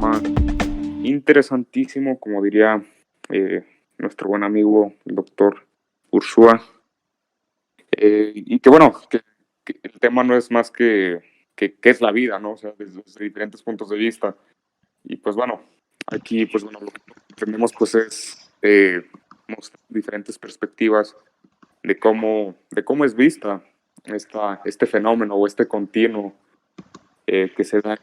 tema interesantísimo, como diría nuestro buen amigo el doctor Ursúa. Y que bueno, que el tema no es más que qué es la vida, ¿no? O sea, desde diferentes puntos de vista. Y pues bueno, aquí pues bueno, lo que tenemos pues es mostrar diferentes perspectivas de cómo es vista este fenómeno o este continuo que se da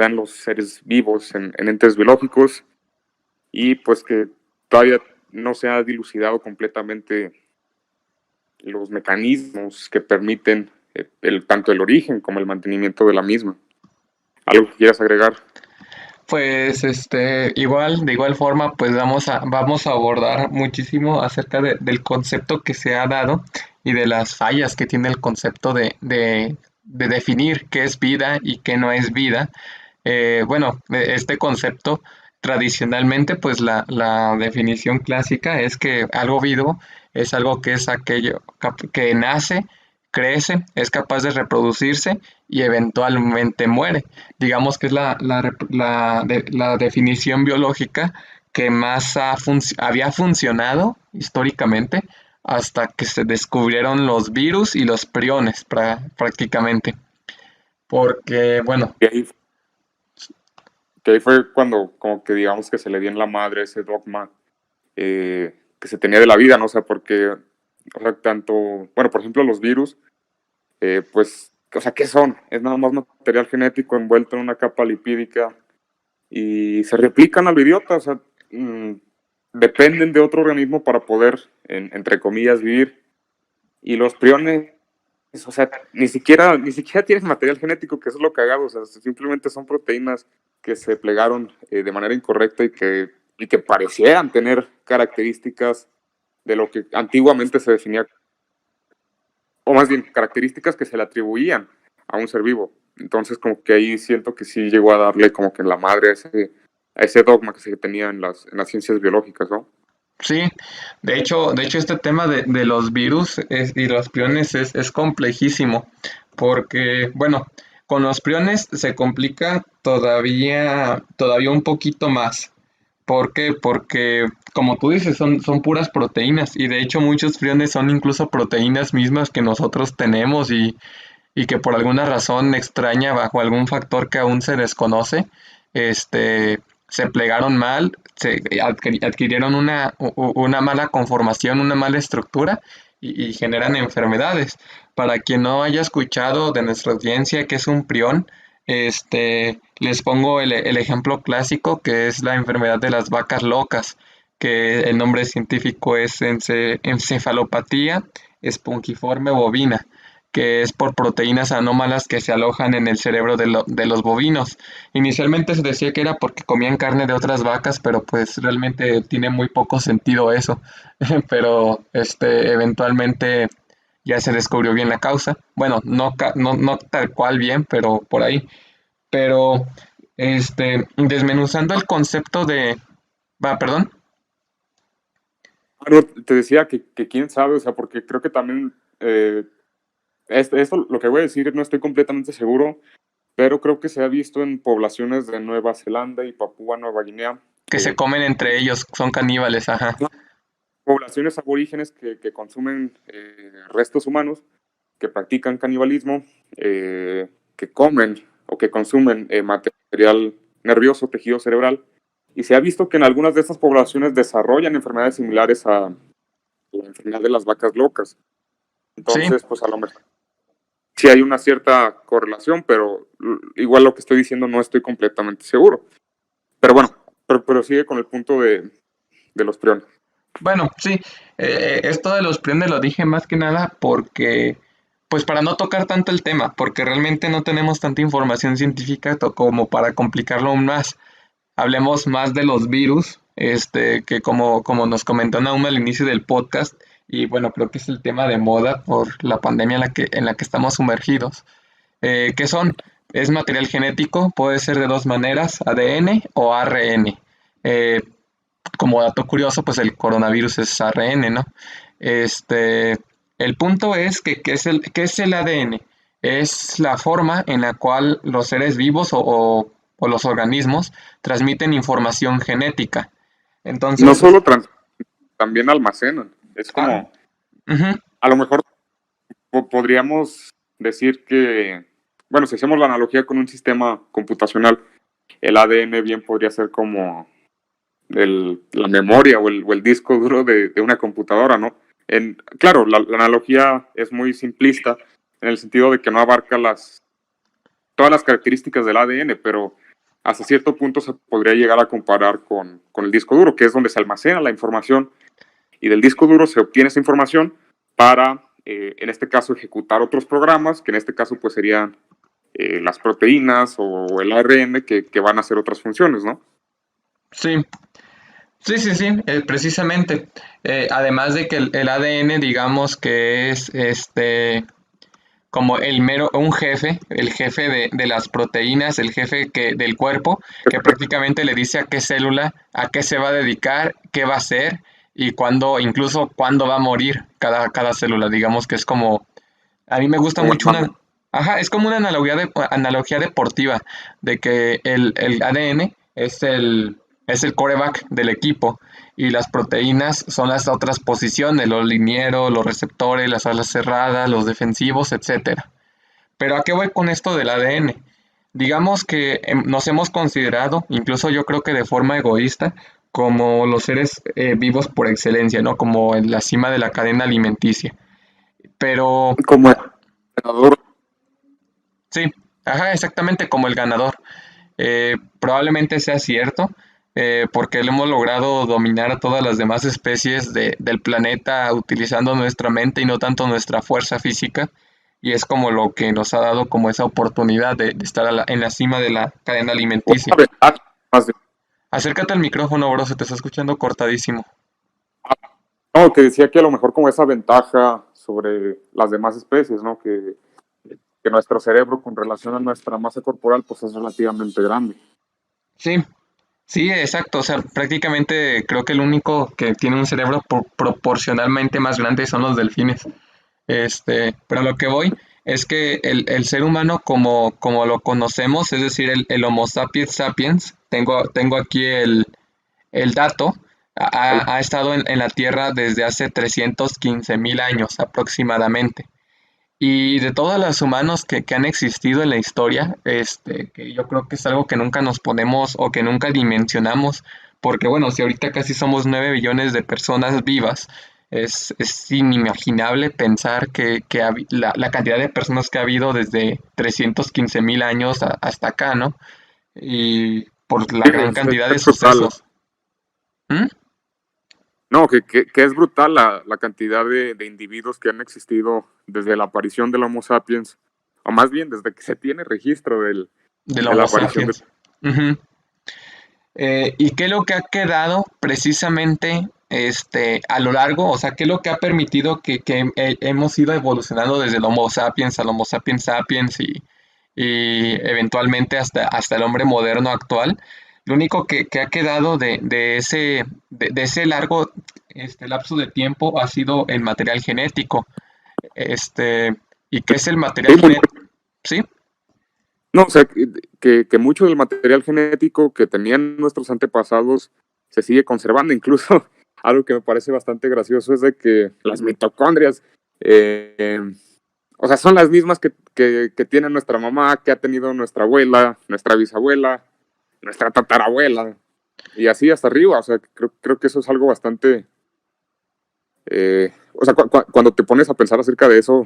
en los seres vivos, en entes biológicos, y pues que todavía no se ha dilucidado completamente los mecanismos que permiten tanto el origen como el mantenimiento de la misma. ¿Algo que quieras agregar? Pues igual, de igual forma, pues vamos a abordar muchísimo acerca del concepto que se ha dado y de las fallas que tiene el concepto de definir qué es vida y qué no es vida. Este concepto tradicionalmente, pues la definición clásica es que algo vivo es algo que es aquello que nace, crece, es capaz de reproducirse y eventualmente muere. Digamos que es la definición biológica que más había funcionado históricamente hasta que se descubrieron los virus y los priones prácticamente. Porque, bueno, Y ahí fue cuando como que digamos que se le dio en la madre ese dogma que se tenía de la vida, ¿no? O sea, porque, o sea, tanto, bueno, por ejemplo, los virus, pues, o sea, ¿qué son? Es nada más material genético envuelto en una capa lipídica y se replican al idiota, o sea, mm, dependen de otro organismo para poder, entre comillas, vivir. Y los priones, o sea, ni siquiera tienen material genético, que eso es lo cagado, o sea, simplemente son proteínas que se plegaron de manera incorrecta y que parecieran tener características de lo que antiguamente se definía, o más bien características que se le atribuían a un ser vivo. Entonces, como que ahí siento que sí llegó a darle como que en la madre a ese dogma que se tenía en las ciencias biológicas, ¿no? sí, de hecho este tema de los virus y los priones es complejísimo, porque, bueno, con los priones se complica todavía un poquito más. ¿Por qué? Porque, como tú dices, son puras proteínas y de hecho muchos priones son incluso proteínas mismas que nosotros tenemos y que por alguna razón extraña, bajo algún factor que aún se desconoce, se plegaron mal, adquirieron una mala conformación, una mala estructura y generan enfermedades. Para quien no haya escuchado de nuestra audiencia qué es un prión, les pongo el ejemplo clásico que es la enfermedad de las vacas locas, que el nombre científico es encefalopatía espongiforme bovina, que es por proteínas anómalas que se alojan en el cerebro de los bovinos. Inicialmente se decía que era porque comían carne de otras vacas, pero pues realmente tiene muy poco sentido eso. Pero eventualmente ya se descubrió bien la causa. Bueno, no tal cual bien, pero por ahí. Pero desmenuzando el concepto de... Va, perdón. No, te decía que quién sabe, o sea, porque creo que también, esto lo que voy a decir no estoy completamente seguro, pero creo que se ha visto en poblaciones de Nueva Zelanda y Papúa Nueva Guinea, Que se que comen entre ellos, son caníbales, ajá. poblaciones aborígenes que consumen restos humanos, que practican canibalismo, que comen o que consumen material nervioso, tejido cerebral, y se ha visto que en algunas de estas poblaciones desarrollan enfermedades similares a la enfermedad de las vacas locas. Sí, Entonces, pues a lo mejor sí hay una cierta correlación, pero igual lo que estoy diciendo no estoy completamente seguro. Pero bueno, pero sigue con el punto de los priones. bueno, sí, esto de los priones lo dije más que nada porque, pues para no tocar tanto el tema, porque realmente no tenemos tanta información científica como para complicarlo aún más. Hablemos más de los virus, que como nos comentó Naum al inicio del podcast, y bueno, creo que es el tema de moda por la pandemia en la que estamos sumergidos. ¿Qué son? Es material genético, puede ser de dos maneras, ADN o ARN. Eh, Como dato curioso, pues el coronavirus es ARN, ¿no? Este, el punto es que, ¿qué es el ADN? Es la forma en la cual los seres vivos o o los organismos transmiten información genética. No Entonces, solo también almacenan. Es ah, como, ujú, a lo mejor podríamos decir que, bueno, si hacemos la analogía con un sistema computacional, el ADN bien podría ser como la memoria o el disco duro de una computadora, ¿no? Claro, la analogía es muy simplista en el sentido de que no abarca todas las características del ADN, pero hasta cierto punto se podría llegar a comparar con el disco duro, que es donde se almacena la información y del disco duro se obtiene esa información para, en este caso, ejecutar otros programas, que en este caso pues serían las proteínas o el ARN que van a hacer otras funciones, ¿no? sí, sí, precisamente. Además de que el ADN, digamos que es como un jefe, el jefe de las proteínas, el jefe del cuerpo, que prácticamente le dice a qué célula, a qué se va a dedicar, qué va a hacer y cuándo, incluso cuándo va a morir cada célula. Digamos que es como, a mí me gusta Como el mucho ajá, es como una analogía deportiva, de que el ADN es el quarterback del equipo y las proteínas son las otras posiciones, los linieros, los receptores, las alas cerradas, los defensivos, etcétera. Pero ¿a qué voy con esto del ADN? Digamos que nos hemos considerado, incluso yo creo que de forma egoísta, como los seres vivos por excelencia, ¿no? Como en la cima de la cadena alimenticia. Pero como el ah, ganador. sí, ajá, exactamente como el ganador. Probablemente sea cierto, porque lo hemos logrado dominar a todas las demás especies del planeta utilizando nuestra mente y no tanto nuestra fuerza física. Y es como lo que nos ha dado como esa oportunidad de estar en la cima de la cadena alimenticia. Una ventaja más de- Acércate al micrófono, bro, se te está escuchando cortadísimo. No, que decía que a lo mejor como esa ventaja sobre las demás especies, ¿no? Que nuestro cerebro con relación a nuestra masa corporal pues es relativamente grande. Sí, sí, exacto. O sea, prácticamente creo que el único que tiene un cerebro proporcionalmente más grande son los delfines. Pero a lo que voy es que el ser humano como lo conocemos, es decir, el Homo sapiens sapiens, tengo aquí el dato, ha estado en la Tierra desde hace 315.000 años aproximadamente. Y de todos los humanos que han existido en la historia, que yo creo que es algo que nunca nos ponemos o que nunca dimensionamos, porque bueno, si ahorita casi somos 9 billones de personas vivas, es inimaginable pensar que la cantidad de personas que ha habido desde 315.000 años hasta acá, ¿no? Y por la Sí, gran cantidad de es brutal. sucesos. ¿Mm? No, que es brutal la cantidad de individuos que han existido desde la aparición del Homo sapiens, o más bien desde que se tiene registro Del de la Homo aparición de... sapiens. Ujú. ¿Y qué es lo que ha quedado precisamente a lo largo? O sea, ¿qué es lo que ha permitido que hemos ido evolucionando desde el Homo sapiens al Homo sapiens sapiens y eventualmente hasta el hombre moderno actual? Lo único que ha quedado de ese largo lapso de tiempo ha sido el material genético. Este, ¿Y qué es el Sí, material genético? ¿Sí? no, o sea, que mucho del material genético que tenían nuestros antepasados se sigue conservando. Incluso algo que me parece bastante gracioso es de que las mitocondrias, eh, o sea, son las mismas que tiene nuestra mamá, que ha tenido nuestra abuela, nuestra bisabuela, nuestra tatarabuela, y así hasta arriba. O sea, creo que eso es algo bastante... o sea, cuando te pones a pensar acerca de eso,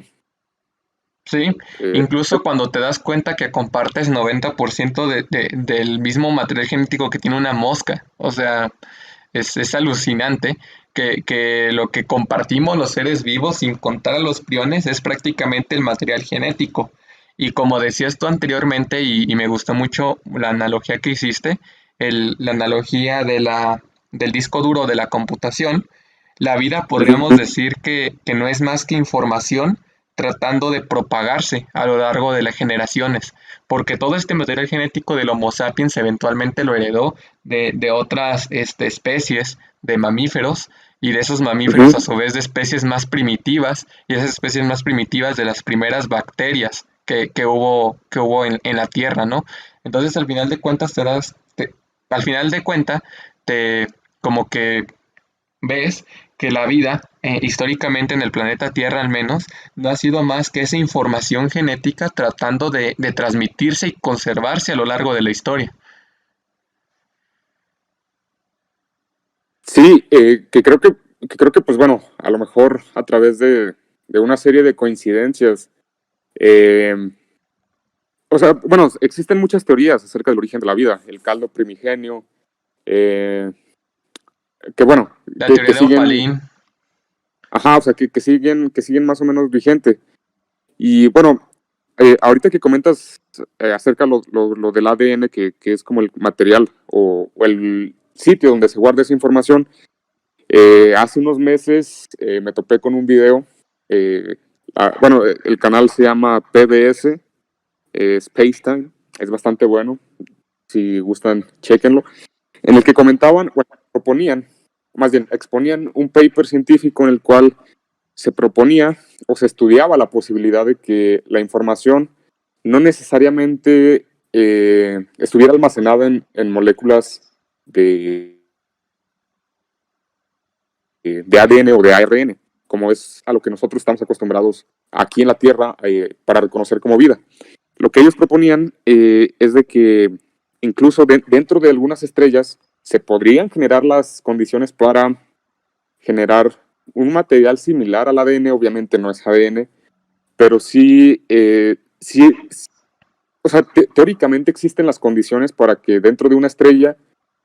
Sí, eh, incluso cuando te das cuenta que compartes 90% del mismo material genético que tiene una mosca. O sea, es alucinante que lo que compartimos los seres vivos, sin contar a los priones, es prácticamente el material genético. Y como decías tú anteriormente, y me gustó mucho la analogía que hiciste, la analogía del disco duro de la computación, la vida podríamos decir que no es más que información tratando de propagarse a lo largo de las generaciones, porque todo este material genético del Homo sapiens eventualmente lo heredó de otras especies de mamíferos y de esos mamíferos a su vez de especies más primitivas y esas especies más primitivas de las primeras bacterias que hubo en la Tierra, ¿no? Entonces, al final de cuentas, al final de cuentas, te como que ves que la vida, históricamente en el planeta Tierra al menos, no ha sido más que esa información genética tratando de transmitirse y conservarse a lo largo de la historia. Sí, que creo que, pues bueno, a lo mejor a través de una serie de coincidencias, eh, o sea, bueno, existen muchas teorías acerca del origen de la vida, el caldo primigenio, eh, que bueno, La teoría que de siguen, Opalín. ajá, o sea, que siguen más o menos vigente. Y bueno, ahorita que comentas acerca lo del ADN, que es como el material o el sitio donde se guarda esa información, hace unos meses me topé con un video, eh, bueno, el canal se llama PBS, Spacetime, es bastante bueno, si gustan, chéquenlo, en el que comentaban, bueno, proponían, más bien, exponían un paper científico en el cual se proponía o se estudiaba la posibilidad de que la información no necesariamente estuviera almacenada en moléculas de, de ADN o de ARN, como es a lo que nosotros estamos acostumbrados aquí en la Tierra para reconocer como vida. Lo que ellos proponían es de que incluso dentro de algunas estrellas se podrían generar las condiciones para generar un material similar al ADN, obviamente no es ADN, pero sí, sí, o sea, teóricamente existen las condiciones para que dentro de una estrella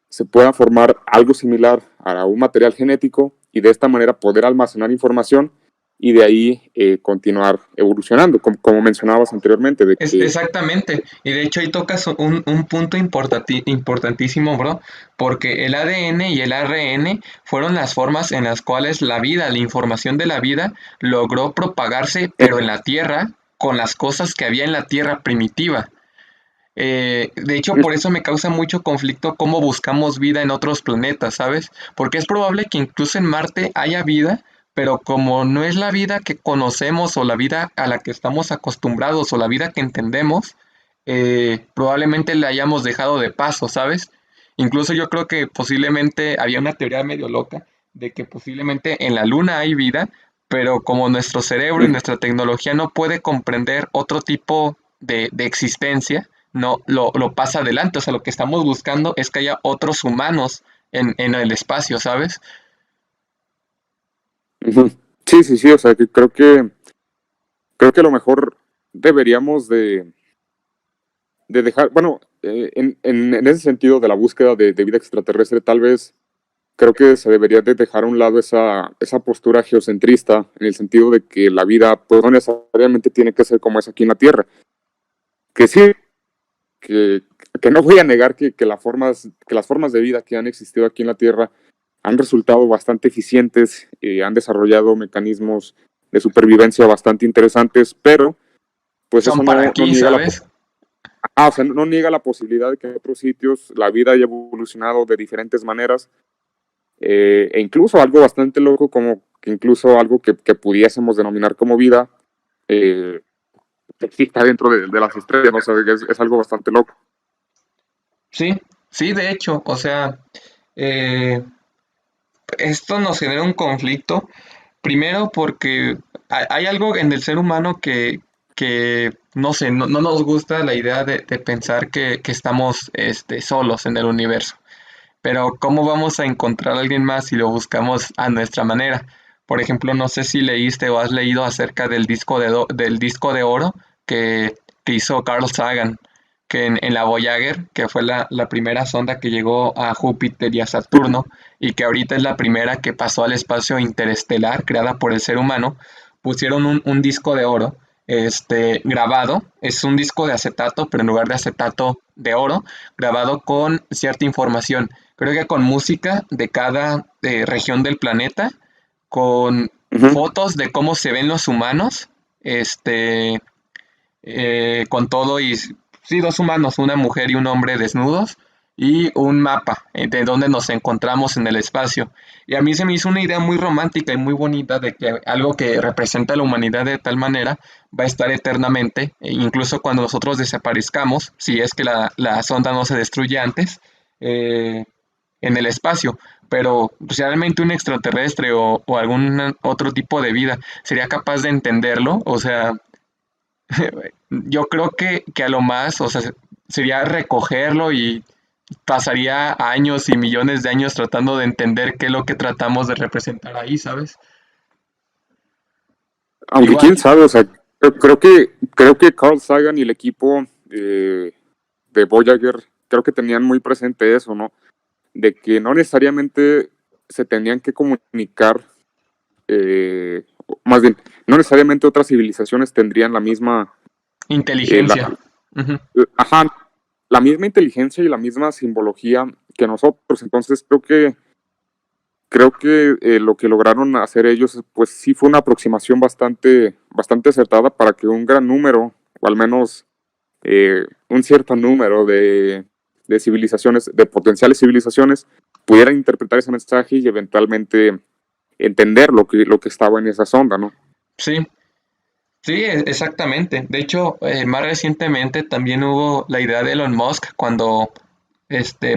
se pueda formar algo similar a un material genético y de esta manera poder almacenar información y de ahí continuar evolucionando, como mencionabas anteriormente, de Es que exactamente, y de hecho ahí tocas un punto importantísimo, bro, porque el ADN y el ARN fueron las formas en las cuales la vida, la información de la vida, logró propagarse, pero en la Tierra, con las cosas que había en la Tierra primitiva. De hecho, por eso me causa mucho conflicto cómo buscamos vida en otros planetas, ¿sabes? Porque es probable que incluso en Marte haya vida, pero como no es la vida que conocemos o la vida a la que estamos acostumbrados o la vida que entendemos, probablemente le hayamos dejado de paso, ¿sabes? Incluso yo creo que posiblemente había una teoría medio loca de que posiblemente en la Luna hay vida, pero como nuestro cerebro y nuestra tecnología no puede comprender otro tipo de existencia, no lo pasa adelante. O sea, lo que estamos buscando es que haya otros humanos en el espacio, ¿sabes? sí, sí, sí, o sea, que creo que a lo mejor deberíamos de dejar, bueno, en ese sentido de la búsqueda de vida extraterrestre, tal vez creo que se debería de dejar a un lado esa postura geocentrista, en el sentido de que la vida pues, no necesariamente tiene que ser como es aquí en la Tierra. Que sí, que, que no voy a negar que las formas de vida que han existido aquí en la Tierra han resultado bastante eficientes, han desarrollado mecanismos de supervivencia bastante interesantes, pero pues Son eso para no aquí, niega ¿sabes? o sea, no niega la posibilidad de que en otros sitios la vida haya evolucionado de diferentes maneras, e incluso algo bastante loco como que incluso algo que pudiésemos denominar como vida eh, exista dentro de las estrellas, ¿no? O sea, es algo bastante loco. Sí, sí, de hecho, o sea, eh, esto nos genera un conflicto. Primero porque hay algo en el ser humano que no sé, no nos gusta la idea de pensar que estamos solos en el universo. Pero ¿cómo vamos a encontrar a alguien más si lo buscamos a nuestra manera? Por ejemplo, no sé si leíste o has leído acerca del disco de oro que hizo Carl Sagan, que en la Voyager, que fue la primera sonda que llegó a Júpiter y a Saturno, y que ahorita es la primera que pasó al espacio interestelar creada por el ser humano, pusieron un disco de oro grabado, es un disco de acetato, pero en lugar de acetato de oro, grabado con cierta información. Creo que con música de cada región del planeta, con Uh -huh. fotos de cómo se ven los humanos, con todo y sí, dos humanos, una mujer y un hombre desnudos, y un mapa de dónde nos encontramos en el espacio. Y a mí se me hizo una idea muy romántica y muy bonita de que algo que representa a la humanidad de tal manera va a estar eternamente, e incluso cuando nosotros desaparezcamos, si es que la sonda no se destruye antes, eh, en el espacio. Pero pues, realmente un extraterrestre o algún otro tipo de vida sería capaz de entenderlo. O sea, yo creo que a lo más, o sea, sería recogerlo y pasaría años y millones de años tratando de entender qué es lo que tratamos de representar ahí, ¿sabes? Aunque Igual, quién sabe, o sea, creo que Carl Sagan y el equipo de Voyager, creo que tenían muy presente eso, ¿no? De que no necesariamente se tenían que comunicar, más bien, no necesariamente otras civilizaciones tendrían la misma, eh, la, inteligencia. Ujú. ajá, la misma inteligencia y la misma simbología que nosotros. Entonces creo que lo que lograron hacer ellos, pues sí fue una aproximación bastante acertada para que un gran número, o al menos un cierto número de civilizaciones, de potenciales civilizaciones, pudieran interpretar ese mensaje y eventualmente entender lo que estaba en esa sonda, ¿no? Sí, sí, exactamente. De hecho, más recientemente también hubo la idea de Elon Musk cuando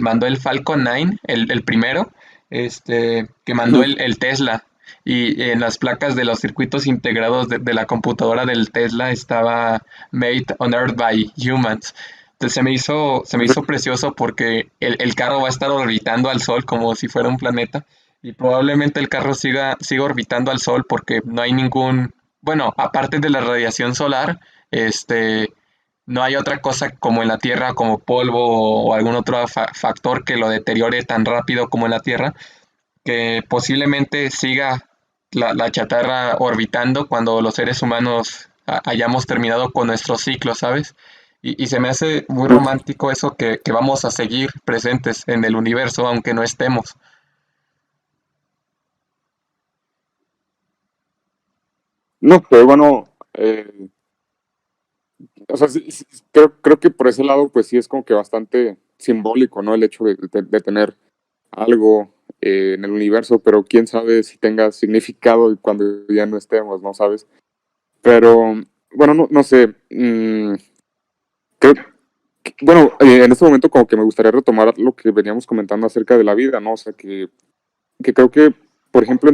mandó el Falcon 9, el primero, que mandó el Tesla. Y en las placas de los circuitos integrados de la computadora del Tesla estaba Made on Earth by Humans. Entonces se me hizo precioso porque el carro va a estar orbitando al Sol como si fuera un planeta. Y probablemente el carro siga orbitando al Sol porque no hay ningún, bueno, aparte de la radiación solar, no hay otra cosa como en la Tierra, como polvo o algún otro factor que lo deteriore tan rápido como en la Tierra, que posiblemente siga la chatarra orbitando cuando los seres humanos hayamos terminado con nuestro ciclo, ¿sabes? Y se me hace muy romántico eso que vamos a seguir presentes en el universo aunque no estemos. No, pero bueno, o sea, creo que por ese lado, pues sí es como que bastante simbólico, ¿no? El hecho de tener algo en el universo, pero quién sabe si tenga significado cuando ya no estemos, ¿no? ¿Sabes? Pero, bueno, no sé. Creo, bueno, en este momento como que me gustaría retomar lo que veníamos comentando acerca de la vida, ¿no? O sea, que creo que, por ejemplo,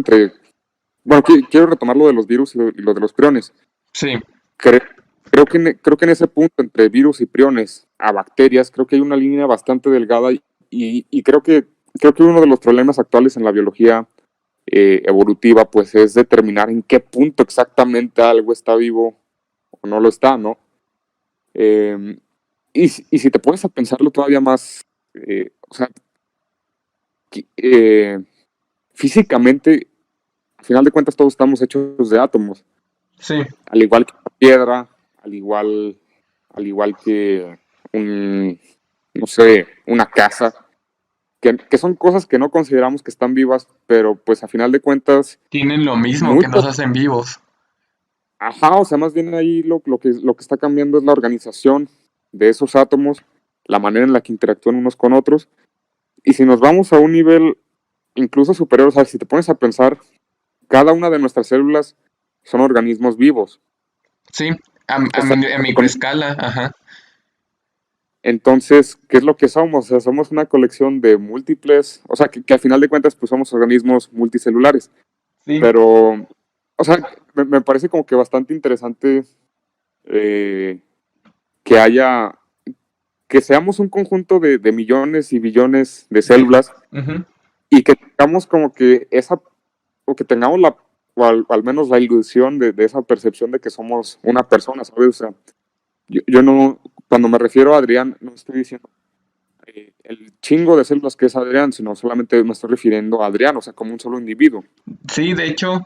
bueno, quiero retomar lo de los virus y lo de los priones. Sí, Cre- creo que en ese punto, entre virus y priones a bacterias, creo que hay una línea bastante delgada y creo que uno de los problemas actuales en la biología evolutiva, pues es determinar en qué punto exactamente algo está vivo o no lo está, ¿no? Eh, y si te pones a pensarlo todavía más, o sea, eh, físicamente, al final de cuentas todos estamos hechos de átomos, sí, al igual que la piedra, al igual que un, no sé, una casa, que son cosas que no consideramos que están vivas, pero pues a final de cuentas, tienen lo mismo muy que nos hacen vivos. ajá, o sea, más bien ahí lo que está cambiando es la organización de esos átomos, la manera en la que interactúan unos con otros. Y si nos vamos a un nivel incluso superior, o sea, si te pones a pensar, cada una de nuestras células son organismos vivos. Sí, a, O sea, a microescala, ajá. entonces, ¿qué es lo que somos? O sea, somos una colección de múltiples, o sea, que al final de cuentas, pues somos organismos multicelulares. Sí, Pero, o sea, me parece como que bastante interesante eh, que haya que seamos un conjunto de millones y billones de de, células ujú. y que tengamos como que o que tengamos o al menos la ilusión de esa percepción de que somos una persona, ¿sabes? O sea, yo no, cuando me refiero a Adrián, no estoy diciendo el chingo de células que es Adrián, sino solamente me estoy refiriendo a Adrián, o sea, como un solo individuo. Sí, de hecho,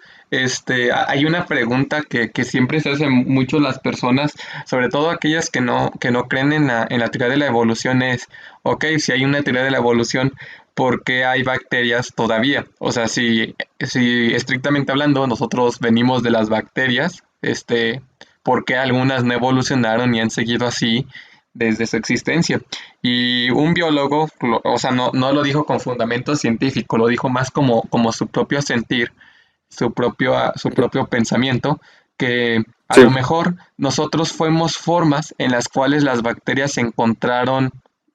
hay una pregunta que siempre se hacen mucho las personas, sobre todo aquellas que no creen en la teoría de la evolución, es, ok, si hay una teoría de la evolución, ¿por qué hay bacterias todavía? O sea, si estrictamente hablando, nosotros venimos de las bacterias, ¿por qué algunas no evolucionaron y han seguido así? desde su existencia. Y un biólogo, o sea, no lo dijo con fundamento científico, lo dijo más como su propio sentir, su propio pensamiento, que a Sí, lo mejor nosotros fuimos formas en las cuales las bacterias encontraron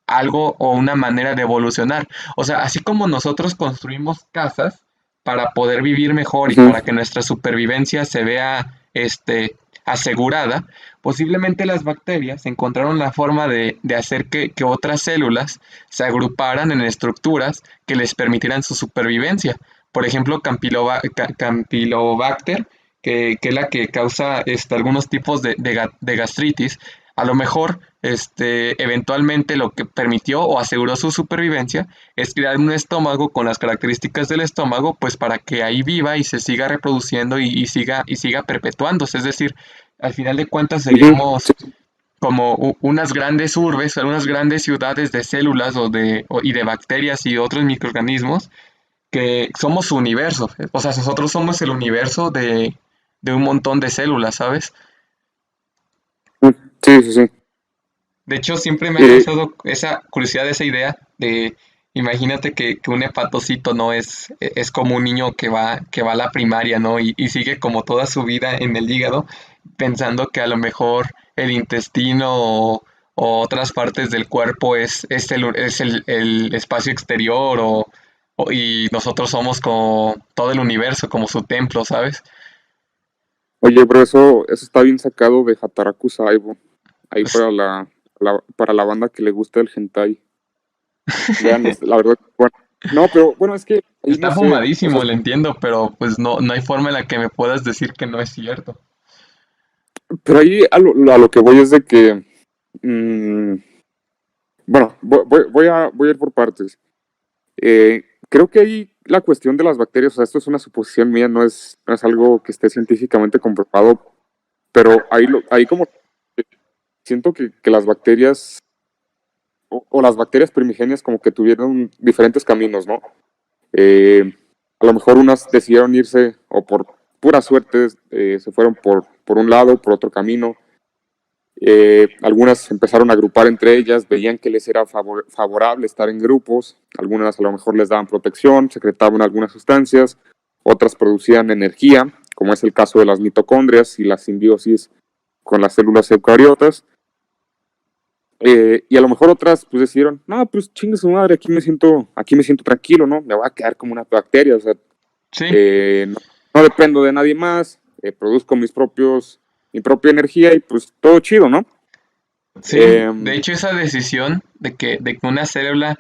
algo o una manera de evolucionar. O sea, así como nosotros construimos casas para poder vivir mejor y ujú, para que nuestra supervivencia se vea asegurada, posiblemente las bacterias encontraron la forma de hacer que otras células se agruparan en estructuras que les permitieran su supervivencia. Por ejemplo, Campylobacter, que es la que causa algunos tipos de gastritis, a lo mejor eventualmente lo que permitió o aseguró su supervivencia es crear un estómago con las características del estómago, pues para que ahí viva y se siga reproduciendo y siga perpetuándose. Es decir, al final de cuentas ujú, seríamos como unas grandes urbes, unas grandes ciudades de células y de bacterias y otros microorganismos que somos su universo. O sea, nosotros somos el universo de un montón de células, ¿sabes? sí, sí, sí. De hecho, siempre me ha Eh, causado esa curiosidad, esa idea de, imagínate que un hepatocito no es como un niño que va a la primaria, ¿no? Y sigue como toda su vida en el hígado, pensando que a lo mejor el intestino o otras partes del cuerpo es el espacio exterior y nosotros somos como todo el universo, como su templo, ¿sabes? Oye, bro, eso está bien sacado de Hataraku Saibo. Ahí para la banda que le gusta el hentai. Vean, la verdad, bueno. No, pero bueno, es que ahí no Está sé, o sea, fumadísimo, lo entiendo, pero pues no hay forma en la que me puedas decir que no es cierto. pero ahí a lo que voy es de que, mm, bueno, voy a ir por partes. Creo que ahí la cuestión de las bacterias, o sea, esto es una suposición mía, no es algo que esté científicamente comprobado, pero ahí como que siento que las bacterias o las bacterias primigenias como que tuvieron diferentes caminos, ¿no? Eh, a lo mejor unas decidieron irse o por pura suerte se fueron por un lado, por otro camino. Algunas empezaron a agrupar entre ellas, veían que les era favorable estar en grupos, algunas a lo mejor les daban protección, secretaban algunas sustancias, otras producían energía, como es el caso de las mitocondrias y la simbiosis con las células eucariotas. Y a lo mejor otras pues decidieron, no, pues chingue su madre, aquí me siento tranquilo, ¿no? Me voy a quedar como una bacteria, o sea, Sí, no dependo de nadie más, produzco mi propia energía y pues todo chido, ¿no? sí. De Eh, hecho, esa decisión de que una célula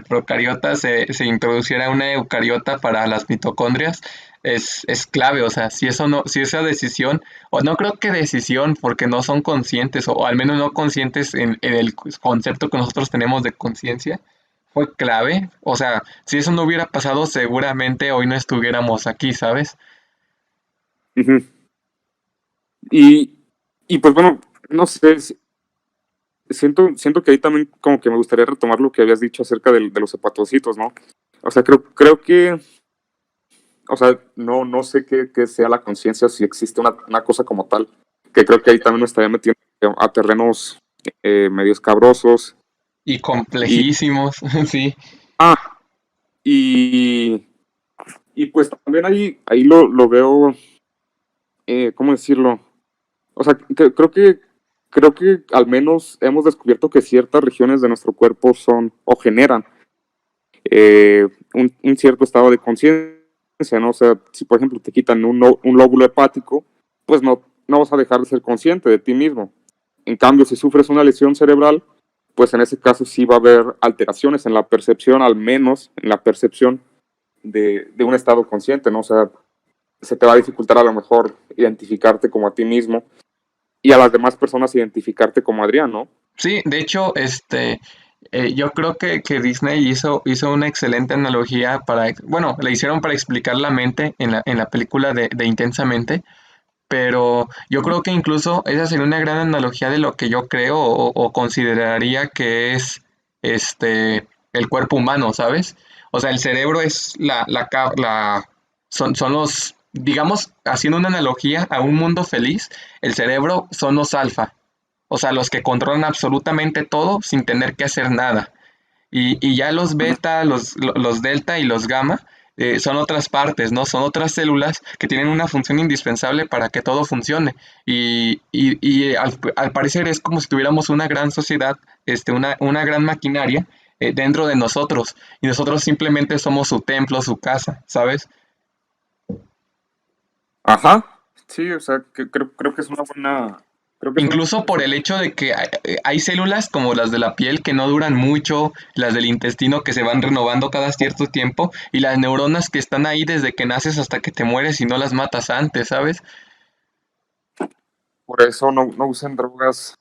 procariota se introduciera una eucariota para las mitocondrias es clave. O sea, si eso no, si esa decisión, o no creo que decisión, porque no son conscientes, o al menos no conscientes en el concepto que nosotros tenemos de conciencia, fue clave. O sea, si eso no hubiera pasado, seguramente hoy no estuviéramos aquí, ¿sabes? Ujú. Y, y pues bueno, no sé, siento que ahí también como que me gustaría retomar lo que habías dicho acerca de los hepatocitos, ¿no? O sea, creo que, o sea, no sé qué sea la conciencia, si existe una cosa como tal, que creo que ahí también me estaría metiendo a terrenos medio escabrosos. Y Y, complejísimos, sí. y, y pues también ahí lo veo, ¿cómo decirlo? O sea, creo que al menos hemos descubierto que ciertas regiones de nuestro cuerpo son o generan un cierto estado de conciencia, ¿no? O sea, si por ejemplo te quitan un lóbulo hepático, pues no vas a dejar de ser consciente de ti mismo. En cambio, si sufres una lesión cerebral, pues en ese caso sí va a haber alteraciones en la percepción, al menos en la percepción de un estado consciente, ¿no? O sea, se te va a dificultar a lo mejor identificarte como a ti mismo y a las demás personas identificarte como Adrián, ¿no? Sí, de hecho, yo creo que Disney hizo una excelente analogía bueno, le hicieron para explicar la mente en la película de Intensamente, pero yo creo que incluso esa sería una gran analogía de lo que yo creo o consideraría que es el cuerpo humano, ¿sabes? O sea, el cerebro es son los, digamos, haciendo una analogía a un mundo feliz, el cerebro son los alfa. o sea, los que controlan absolutamente todo sin tener que hacer nada. Y ya los Ujú. beta, los delta y los gamma son otras partes, ¿no? Son otras células que tienen una función indispensable para que todo funcione. Y al parecer es como si tuviéramos una gran sociedad, una gran maquinaria dentro de nosotros. Y nosotros simplemente somos su templo, su casa, ¿sabes? Ajá, sí, o sea, que creo que es una buena, creo que es una Incluso por concepción. el hecho de que hay células como las de la piel que no duran mucho, las del intestino que se van renovando cada cierto tiempo, y las neuronas que están ahí desde que naces hasta que te mueres y no las matas antes, ¿sabes? Por eso no usen drogas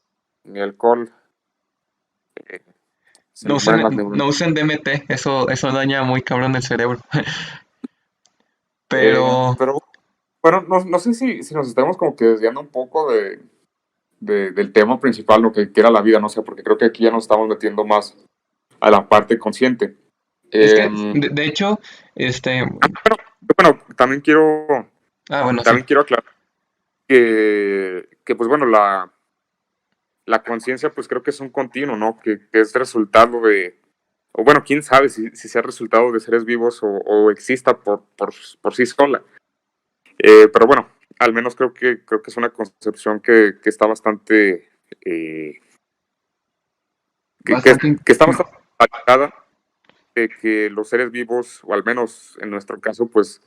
ni alcohol, eh, se No les mueren usen, las neuronas. no usen DMT, eso daña muy cabrón el cerebro. Pero Pero bueno, no sé si nos estamos como que desviando un poco del tema principal, lo que era la vida, no sé, porque creo que aquí ya nos estamos metiendo más a la parte consciente. es que, Eh, de hecho, este, bueno, bueno, sí. también quiero aclarar que pues bueno, la conciencia pues creo que es un continuo, ¿no? Que es resultado de, o bueno, quién sabe si sea resultado de seres vivos o exista por sí sola. Pero bueno, al menos creo que es una concepción que está bastante, eh, que, que, Bastante. que está bastante alejada de que los seres vivos, o al menos en nuestro caso, pues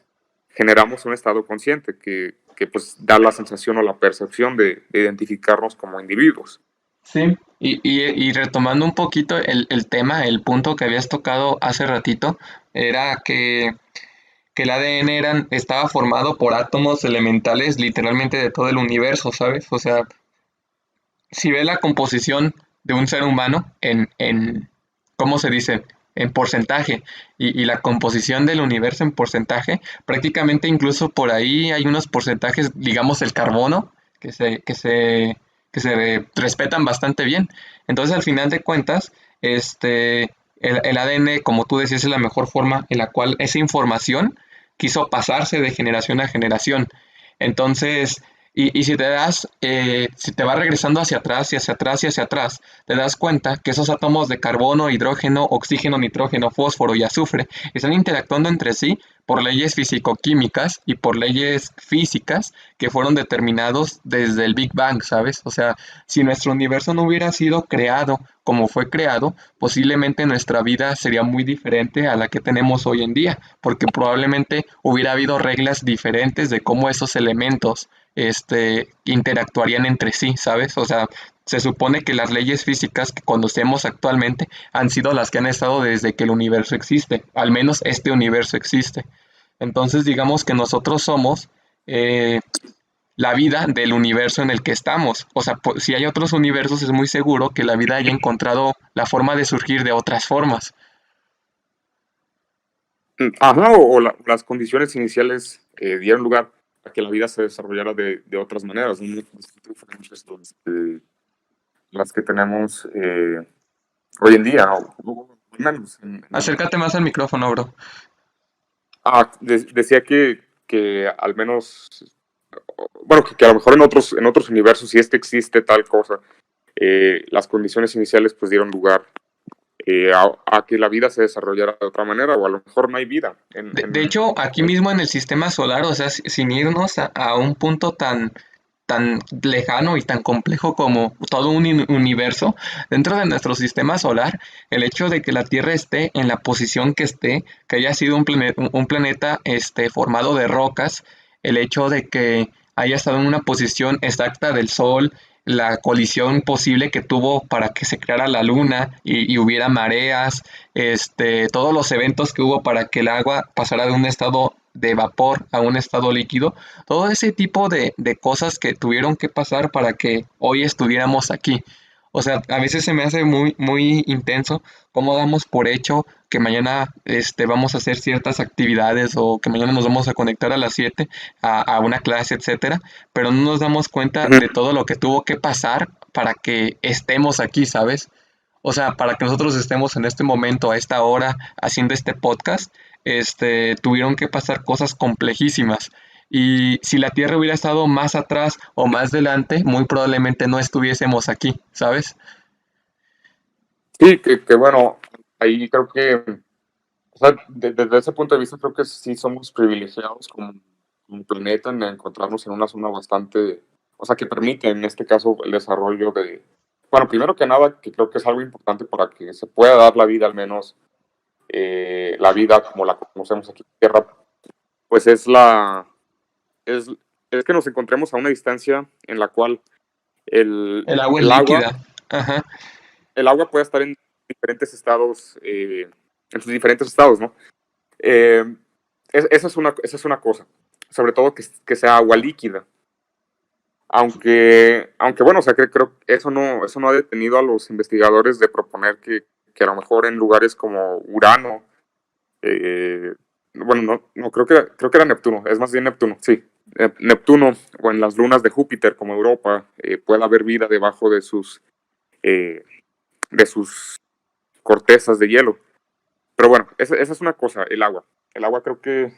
generamos un estado consciente que pues da la sensación o la percepción de identificarnos como individuos. Sí, y retomando un poquito el tema, el punto que habías tocado hace ratito, era que el ADN estaba formado por átomos elementales literalmente de todo el universo, ¿sabes? O sea, si ves la composición de un ser humano ¿cómo se dice? En porcentaje, y la composición del universo en porcentaje, prácticamente incluso por ahí hay unos porcentajes, digamos el carbono, que se respetan bastante bien. Entonces, al final de cuentas, el ADN, como tú decías, es la mejor forma en la cual esa información quiso pasarse de generación a generación. Entonces, y si te vas regresando hacia atrás y hacia atrás y hacia atrás, te das cuenta que esos átomos de carbono, hidrógeno, oxígeno, nitrógeno, fósforo y azufre están interactuando entre sí por leyes físico-químicas y por leyes físicas que fueron determinados desde el Big Bang, ¿sabes? O sea, si nuestro universo no hubiera sido creado como fue creado, posiblemente nuestra vida sería muy diferente a la que tenemos hoy en día, porque probablemente hubiera habido reglas diferentes de cómo esos elementos interactuarían entre sí, ¿sabes? O sea, se supone que las leyes físicas que conocemos actualmente han sido las que han estado desde que el universo existe, al menos este universo existe. Entonces, digamos que nosotros somos eh, la vida del universo en el que estamos. O sea, si hay otros universos, es muy seguro que la vida haya encontrado la forma de surgir de otras formas. Ajá, las condiciones iniciales dieron lugar a que la vida se desarrollara de otras maneras, ¿no? Diferentes las que tenemos hoy en día, o al menos Acércate más al micrófono, bro. decía que al menos, bueno, que a lo mejor en otros universos, si es que existe tal cosa, las condiciones iniciales pues dieron lugar a que la vida se desarrollara de otra manera, o a lo mejor no hay vida. De hecho, aquí mismo en el sistema solar, o sea, sin irnos a un punto tan lejano y tan complejo como todo un universo, dentro de nuestro sistema solar, el hecho de que la Tierra esté en la posición que esté, que haya sido un planeta formado de rocas, el hecho de que haya estado en una posición exacta del Sol, la colisión posible que tuvo para que se creara la Luna y hubiera mareas, todos los eventos que hubo para que el agua pasara de un estado de vapor a un estado líquido, todo ese tipo de cosas que tuvieron que pasar para que hoy estuviéramos aquí. O sea, a veces se me hace muy, muy intenso cómo damos por hecho que mañana vamos a hacer ciertas actividades o que mañana nos vamos a conectar a las 7 a una clase, etcétera, pero no nos damos cuenta Ujú. de todo lo que tuvo que pasar para que estemos aquí, ¿sabes? O sea, para que nosotros estemos en este momento, a esta hora, haciendo este podcast, tuvieron que pasar cosas complejísimas. Y si la Tierra hubiera estado más atrás o más delante, muy probablemente no estuviésemos aquí, ¿sabes? Sí, que bueno, ahí creo que, o sea, desde ese punto de vista creo que sí somos privilegiados como planeta en encontrarnos en una zona bastante, o sea, que permite en este caso el desarrollo de, bueno, primero que nada, que creo que es algo importante para que se pueda dar la vida, al menos la vida como la conocemos aquí en la Tierra, pues es, es que nos encontremos a una distancia en la cual el, El agua es el agua líquida. Ajá. el agua puede estar en diferentes estados, en sus diferentes estados, ¿no? Eh, esa es una cosa, sobre todo que sea agua líquida. Aunque bueno, o sea, creo que eso no ha detenido a los investigadores de proponer que a lo mejor en lugares como Urano, eh, bueno, no creo que era Neptuno, es más bien Neptuno, sí. Neptuno o en las lunas de Júpiter como Europa puede haber vida debajo eh, de sus cortezas de hielo. Pero bueno, esa es una cosa, el agua. El agua creo que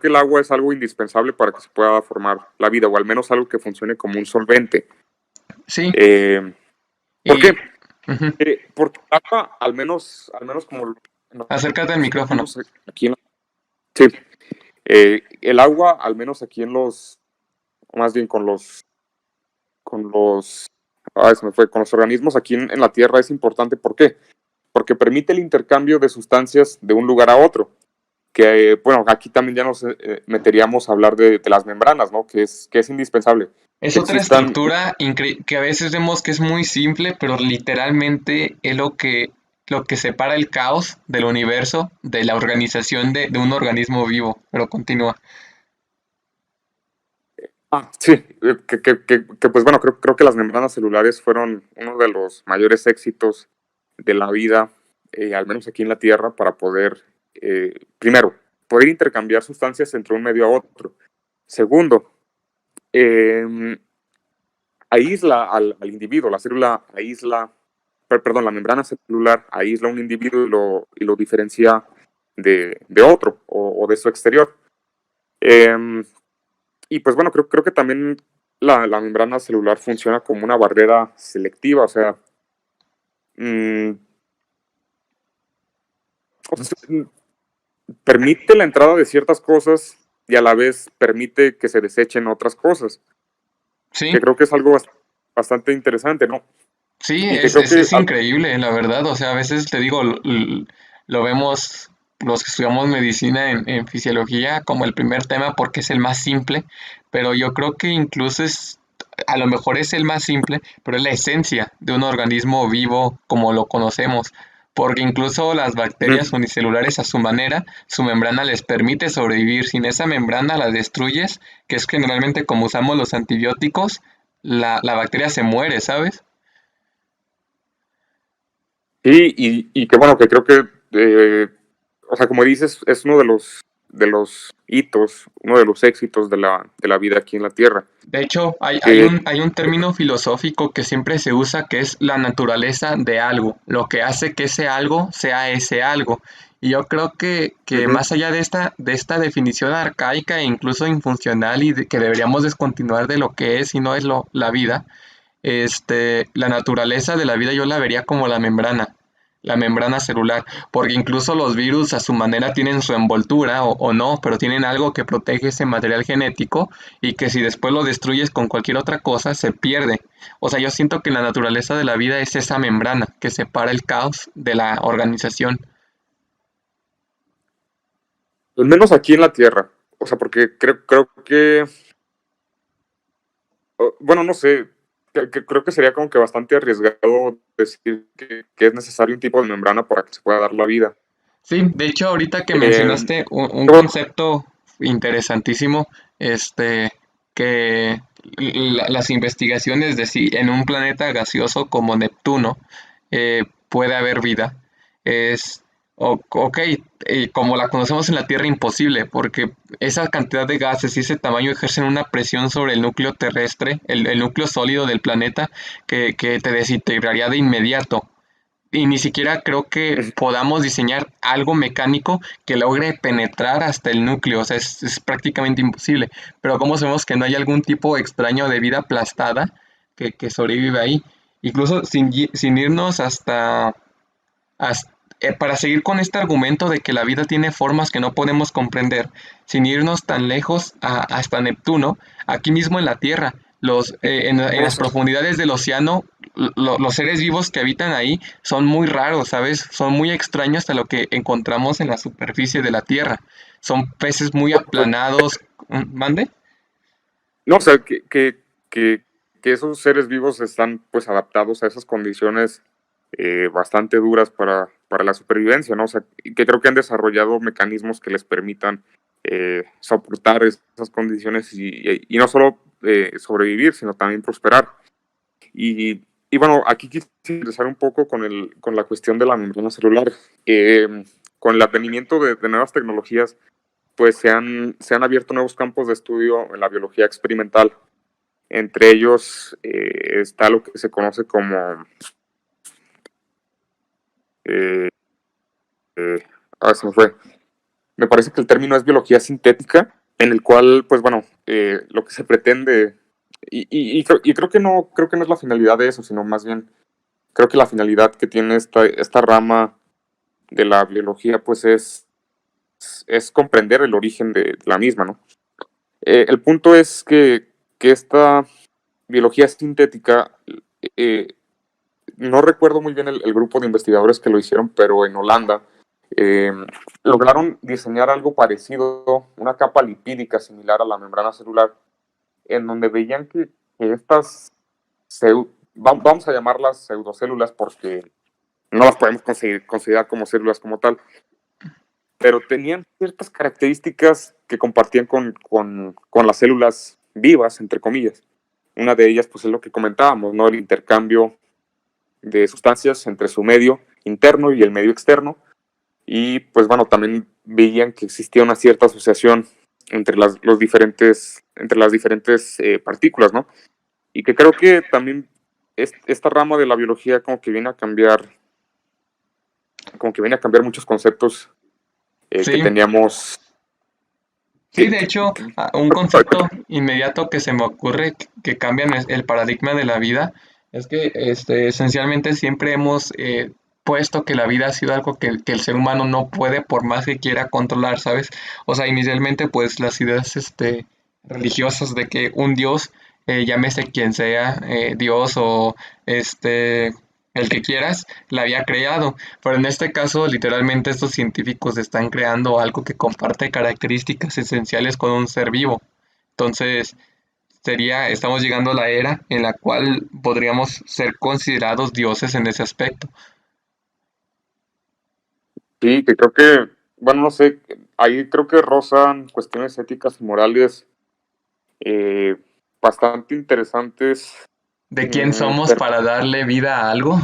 el agua es algo indispensable para que se pueda formar la vida, o al menos algo que funcione como un solvente. Sí. Eh, ¿Por Y qué? ujú. Porque el agua, al menos como Acércate al nosotros micrófono. vemos aquí sí, el agua, al menos aquí en más bien con los, se me fue, con los organismos aquí en la Tierra es importante. ¿Por qué? Porque permite el intercambio de sustancias de un lugar a otro. Que, bueno, aquí también ya nos meteríamos a hablar de las membranas, ¿no? Que es indispensable. Es Que otra existan, estructura que a veces vemos que es muy simple, pero literalmente es lo que separa el caos del universo de la organización de un organismo vivo. Pero continúa. sí, pues bueno, creo que las membranas celulares fueron uno de los mayores éxitos de la vida, al menos aquí en la Tierra, para poder, primero, poder intercambiar sustancias entre un medio a otro. Segundo, eh, aísla al individuo, la célula aísla, perdón, la membrana celular aísla a un individuo y lo diferencia de otro o de su exterior. Eh, y pues bueno, creo que también la membrana celular funciona como una barrera selectiva, mmm, o sea, permite la entrada de ciertas cosas y a la vez permite que se desechen otras cosas, que Sí, creo que es algo bastante interesante, ¿no? sí, Y que creo que es increíble, la verdad. O sea, a veces te digo, lo vemos los que estudiamos medicina en fisiología como el primer tema porque es el más simple, pero yo creo que incluso a lo mejor es el más simple, pero es la esencia de un organismo vivo como lo conocemos. Porque incluso las bacterias unicelulares a su manera, su membrana les permite sobrevivir. Sin esa membrana la destruyes, que es generalmente como usamos los antibióticos, la bacteria se muere, ¿sabes? sí, y que bueno, que creo que, o sea, como dices, es uno de los hitos, uno de los éxitos de la vida aquí en la Tierra. De hecho, Que, hay un término filosófico que siempre se usa que es la naturaleza de algo, lo que hace que ese algo sea ese algo. Y yo creo que ujú, más allá de esta definición arcaica e incluso infuncional y que deberíamos descontinuar de lo que es y no es la vida, la naturaleza de la vida yo la vería como la membrana celular, porque incluso los virus a su manera tienen su envoltura o no, pero tienen algo que protege ese material genético y que si después lo destruyes con cualquier otra cosa se pierde. O sea, yo siento que la naturaleza de la vida es esa membrana que separa el caos de la organización. al menos aquí en la Tierra, o sea, porque creo que, bueno, no sé, creo que sería como que bastante arriesgado decir que es necesario un tipo de membrana para que se pueda dar la vida. Sí, de hecho ahorita que Eh, mencionaste un pero bueno, concepto interesantísimo, que las investigaciones de si en un planeta gaseoso como Neptuno puede haber vida, es, ok, como la conocemos en la Tierra, imposible, porque esa cantidad de gases y ese tamaño ejercen una presión sobre el núcleo terrestre, el núcleo sólido del planeta, que te desintegraría de inmediato. y ni siquiera creo que podamos diseñar algo mecánico que logre penetrar hasta el núcleo, o sea, es prácticamente imposible. Pero ¿cómo sabemos que no hay algún tipo extraño de vida aplastada que sobrevive ahí? Incluso sin irnos para seguir con este argumento de que la vida tiene formas que no podemos comprender, sin irnos tan lejos hasta Neptuno, aquí mismo en la Tierra, en No las sé. profundidades del océano, los seres vivos que habitan ahí son muy raros, ¿sabes? Son muy extraños a lo que encontramos en la superficie de la Tierra. Son peces muy aplanados. ¿Mande? No, o sea, que esos seres vivos están pues adaptados a esas condiciones bastante duras para la supervivencia, ¿no? O sea, y que creo que han desarrollado mecanismos que les permitan soportar esas condiciones y no solo sobrevivir, sino también prosperar. Y bueno, aquí quisiera empezar un poco con la cuestión de la membrana celular. Con el advenimiento de nuevas tecnologías, pues se han abierto nuevos campos de estudio en la biología experimental. Entre ellos está lo que se conoce como eh, se me fue. Me parece que el término es biología sintética, en el cual, pues bueno, lo que se pretende, y creo que no es la finalidad de eso, sino más bien, creo que la finalidad que tiene esta rama de la biología, pues es comprender el origen de la misma, ¿no? El punto es que esta biología sintética, eh, no recuerdo muy bien el grupo de investigadores que lo hicieron, pero en Holanda eh, lograron diseñar algo parecido, una capa lipídica similar a la membrana celular, en donde veían que estas, vamos a llamarlas pseudocélulas porque no las podemos considerar como células como tal, pero tenían ciertas características que compartían con las células vivas, entre comillas. Una de ellas, pues, es lo que comentábamos, ¿no? El intercambio de sustancias entre su medio interno y el medio externo. Y, pues, bueno, también veían que existía una cierta asociación entre las diferentes partículas, ¿no? Y que creo que también esta rama de la biología como que viene a cambiar muchos conceptos que Sí. teníamos. Sí, Que, de que- hecho, un concepto inmediato que se me ocurre que cambia el paradigma de la vida es que esencialmente siempre hemos puesto que la vida ha sido algo que el ser humano no puede por más que quiera controlar, ¿sabes? O sea, inicialmente pues las ideas religiosas de que un dios, llámese quien sea, Dios o el que quieras, la había creado. Pero en este caso, literalmente estos científicos están creando algo que comparte características esenciales con un ser vivo. Entonces, estamos llegando a la era en la cual podríamos ser considerados dioses en ese aspecto. sí, que creo que, bueno, no sé, ahí creo que rozan cuestiones éticas y morales eh, bastante interesantes. ¿De quién somos Pero, para darle vida a algo?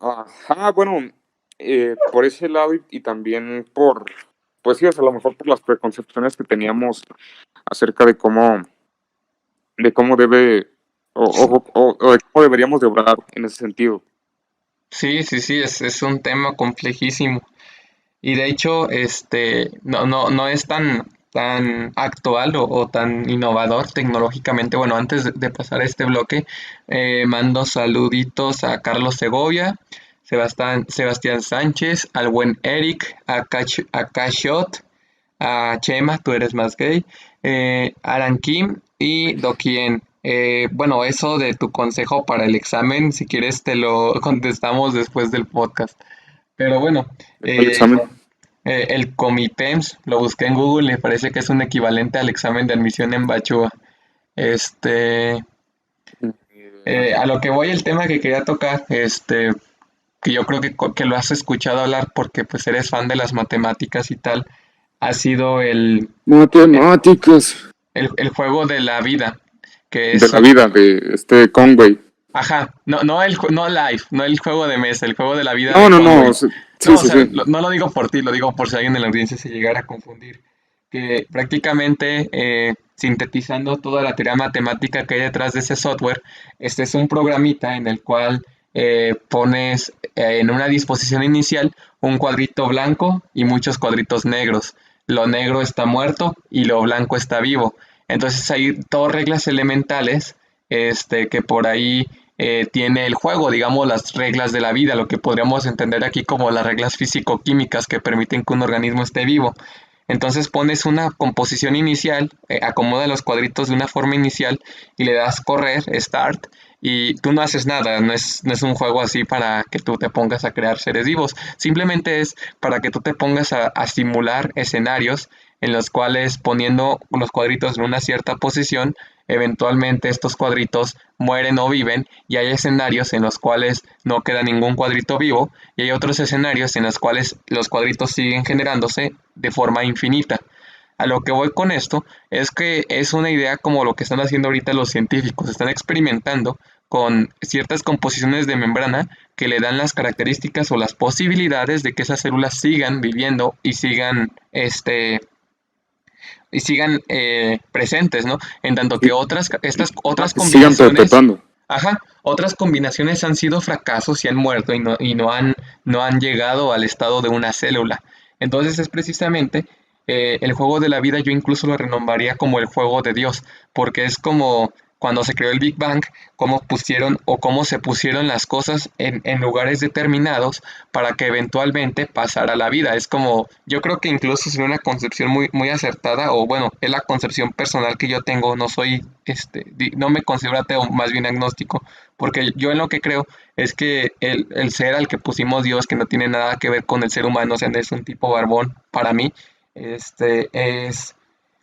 ajá, bueno, por ese lado y también pues sí, o sea, a lo mejor por las preconcepciones que teníamos acerca de cómo debe, o de cómo deberíamos de obrar en ese sentido. Sí, sí, sí, es un tema complejísimo. Y de hecho, no es tan actual o tan innovador tecnológicamente. Bueno, antes de pasar a este bloque, mando saluditos a Carlos Segovia, Sebastián Sánchez, al buen Eric, a Cashot, a Chema, tú eres más gay, Aran Kim y Dokien. Bueno, eso de tu consejo para el examen, si quieres te lo contestamos después del podcast. Pero bueno, El eh, examen. el Comitems, lo busqué en Google y me parece que es un equivalente al examen de admisión en Bachúa. Este, a lo que voy, el tema que quería tocar, que yo creo que lo has escuchado hablar porque pues eres fan de las matemáticas y tal, ha sido Matemáticas. el juego de la vida, que De es la un, vida, de Conway. ajá, no live, no el juego de mesa, el juego de la vida No, de no, no. Conway. Sí, No, o sí, sea, sí. no lo digo por ti, lo digo por si alguien en la audiencia se llegara a confundir. Que prácticamente, sintetizando toda la teoría matemática que hay detrás de ese software, este es un programita en el cual pones en una disposición inicial un cuadrito blanco y muchos cuadritos negros. Lo negro está muerto y lo blanco está vivo. Entonces hay dos reglas elementales que por ahí tiene el juego, digamos las reglas de la vida, lo que podríamos entender aquí como las reglas físico-químicas que permiten que un organismo esté vivo. Entonces pones una composición inicial, acomoda los cuadritos de una forma inicial y le das correr, start, y tú no haces nada, no es un juego así para que tú te pongas a crear seres vivos, simplemente es para que tú te pongas a simular escenarios en los cuales poniendo los cuadritos en una cierta posición, eventualmente estos cuadritos mueren o viven y hay escenarios en los cuales no queda ningún cuadrito vivo y hay otros escenarios en los cuales los cuadritos siguen generándose de forma infinita. A lo que voy con esto es que es una idea como lo que están haciendo ahorita los científicos, están experimentando con ciertas composiciones de membrana que le dan las características o las posibilidades de que esas células sigan viviendo y sigan presentes, ¿no? En tanto que estas otras Sigan combinaciones, perpetuando. ajá, otras combinaciones han sido fracasos y han muerto y no han llegado al estado de una célula. Entonces es precisamente el juego de la vida, yo incluso lo renombraría como el juego de Dios, porque es como cuando se creó el Big Bang, cómo pusieron o cómo se pusieron las cosas en lugares determinados para que eventualmente pasara la vida. Es como, yo creo que incluso es una concepción muy, muy acertada, o bueno, es la concepción personal que yo tengo, no soy, no me considero ateo, más bien agnóstico, porque yo en lo que creo es que el ser al que pusimos Dios, que no tiene nada que ver con el ser humano, o sea, no es un tipo barbón, para mí, es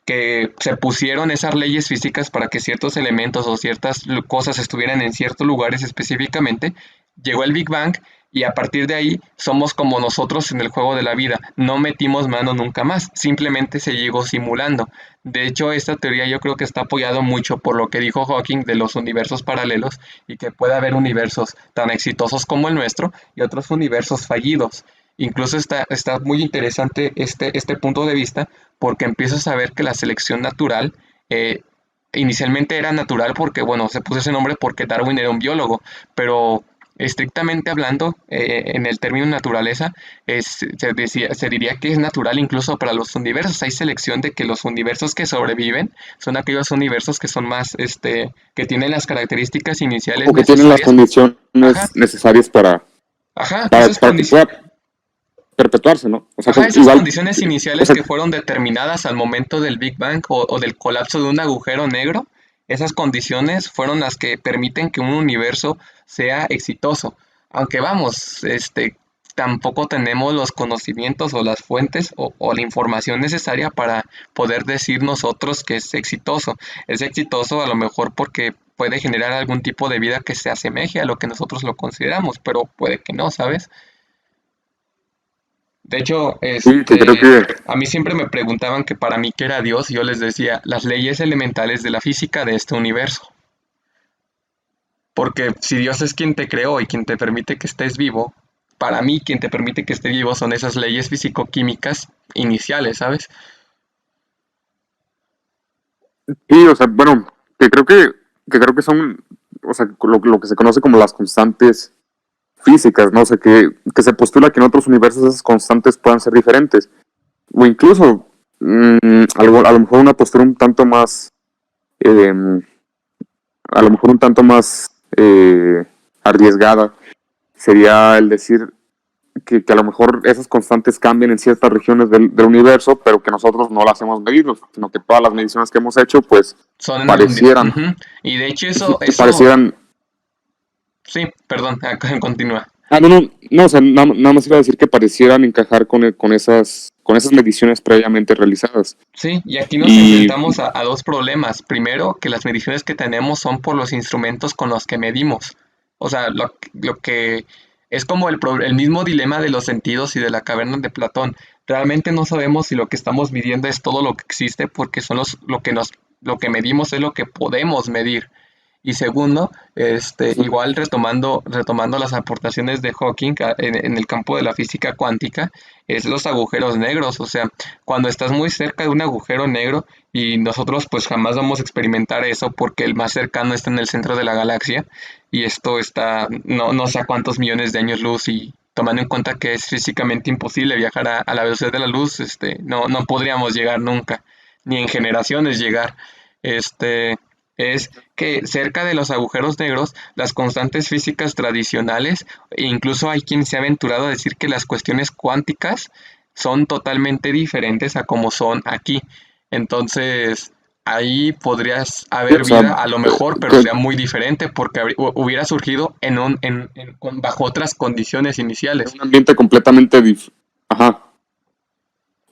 que se pusieron esas leyes físicas para que ciertos elementos o ciertas cosas estuvieran en ciertos lugares específicamente. Llegó el Big Bang y a partir de ahí somos como nosotros en el juego de la vida. No metimos mano nunca más, simplemente se llegó simulando. De hecho, esta teoría yo creo que está apoyado mucho por lo que dijo Hawking de los universos paralelos y que puede haber universos tan exitosos como el nuestro y otros universos fallidos. Incluso está muy interesante este punto de vista porque empiezas a ver que la selección natural inicialmente era natural porque, bueno, se puso ese nombre porque Darwin era un biólogo, pero estrictamente hablando, en el término naturaleza, se diría que es natural incluso para los universos. Hay selección de que los universos que sobreviven son aquellos universos que son más, que tienen las características iniciales O que tienen las necesarias. condiciones Ajá, necesarias ajá, para, esas para que condiciones. pueda perpetuarse, ¿no? O sea, Ajá, esas igual, condiciones o iniciales sea, que fueron determinadas al momento del Big Bang o del colapso de un agujero negro, esas condiciones fueron las que permiten que un universo sea exitoso. Aunque vamos, tampoco tenemos los conocimientos o las fuentes o la información necesaria para poder decir nosotros que es exitoso. Es exitoso a lo mejor porque puede generar algún tipo de vida que se asemeje a lo que nosotros lo consideramos, pero puede que no, ¿sabes? De hecho, sí, que creo que a mí siempre me preguntaban que para mí qué era Dios, y yo les decía las leyes elementales de la física de este universo. Porque si Dios es quien te creó y quien te permite que estés vivo, para mí quien te permite que esté vivo son esas leyes físico-químicas iniciales, ¿sabes? sí, o sea, bueno, que creo que son, o sea, lo que se conoce como las constantes físicas, ¿no? O sea, que se postula que en otros universos esas constantes puedan ser diferentes. O incluso, a lo mejor una postura un tanto más, eh, a lo mejor un tanto más arriesgada sería el decir que a lo mejor esas constantes cambian en ciertas regiones del universo, pero que nosotros no las hemos medido, sino que todas las mediciones que hemos hecho, pues Son en el parecieran, ujú. Y de hecho eso, parecieran. sí, perdón, continúa. Ah, no, no, no, o sea, nada más iba a decir que parecieran encajar con esas mediciones previamente realizadas. Sí, y aquí nos Y enfrentamos a dos problemas. Primero, que las mediciones que tenemos son por los instrumentos con los que medimos. O sea, lo que es como el mismo dilema de los sentidos y de la caverna de Platón. Realmente no sabemos si lo que estamos midiendo es todo lo que existe porque lo que medimos es lo que podemos medir. Y segundo, igual retomando las aportaciones de Hawking en el campo de la física cuántica, es los agujeros negros. O sea, cuando estás muy cerca de un agujero negro y nosotros pues jamás vamos a experimentar eso porque el más cercano está en el centro de la galaxia y esto está no sé a cuántos millones de años luz y tomando en cuenta que es físicamente imposible viajar a la velocidad de la luz, no podríamos llegar nunca, ni en generaciones llegar. Este, es que cerca de los agujeros negros, las constantes físicas tradicionales, e incluso hay quien se ha aventurado a decir que las cuestiones cuánticas son totalmente diferentes a como son aquí. Entonces, ahí podrías Sí, haber o sea, vida a lo mejor, pero que- sea muy diferente porque hubiera surgido bajo otras condiciones en iniciales. un ambiente completamente ajá.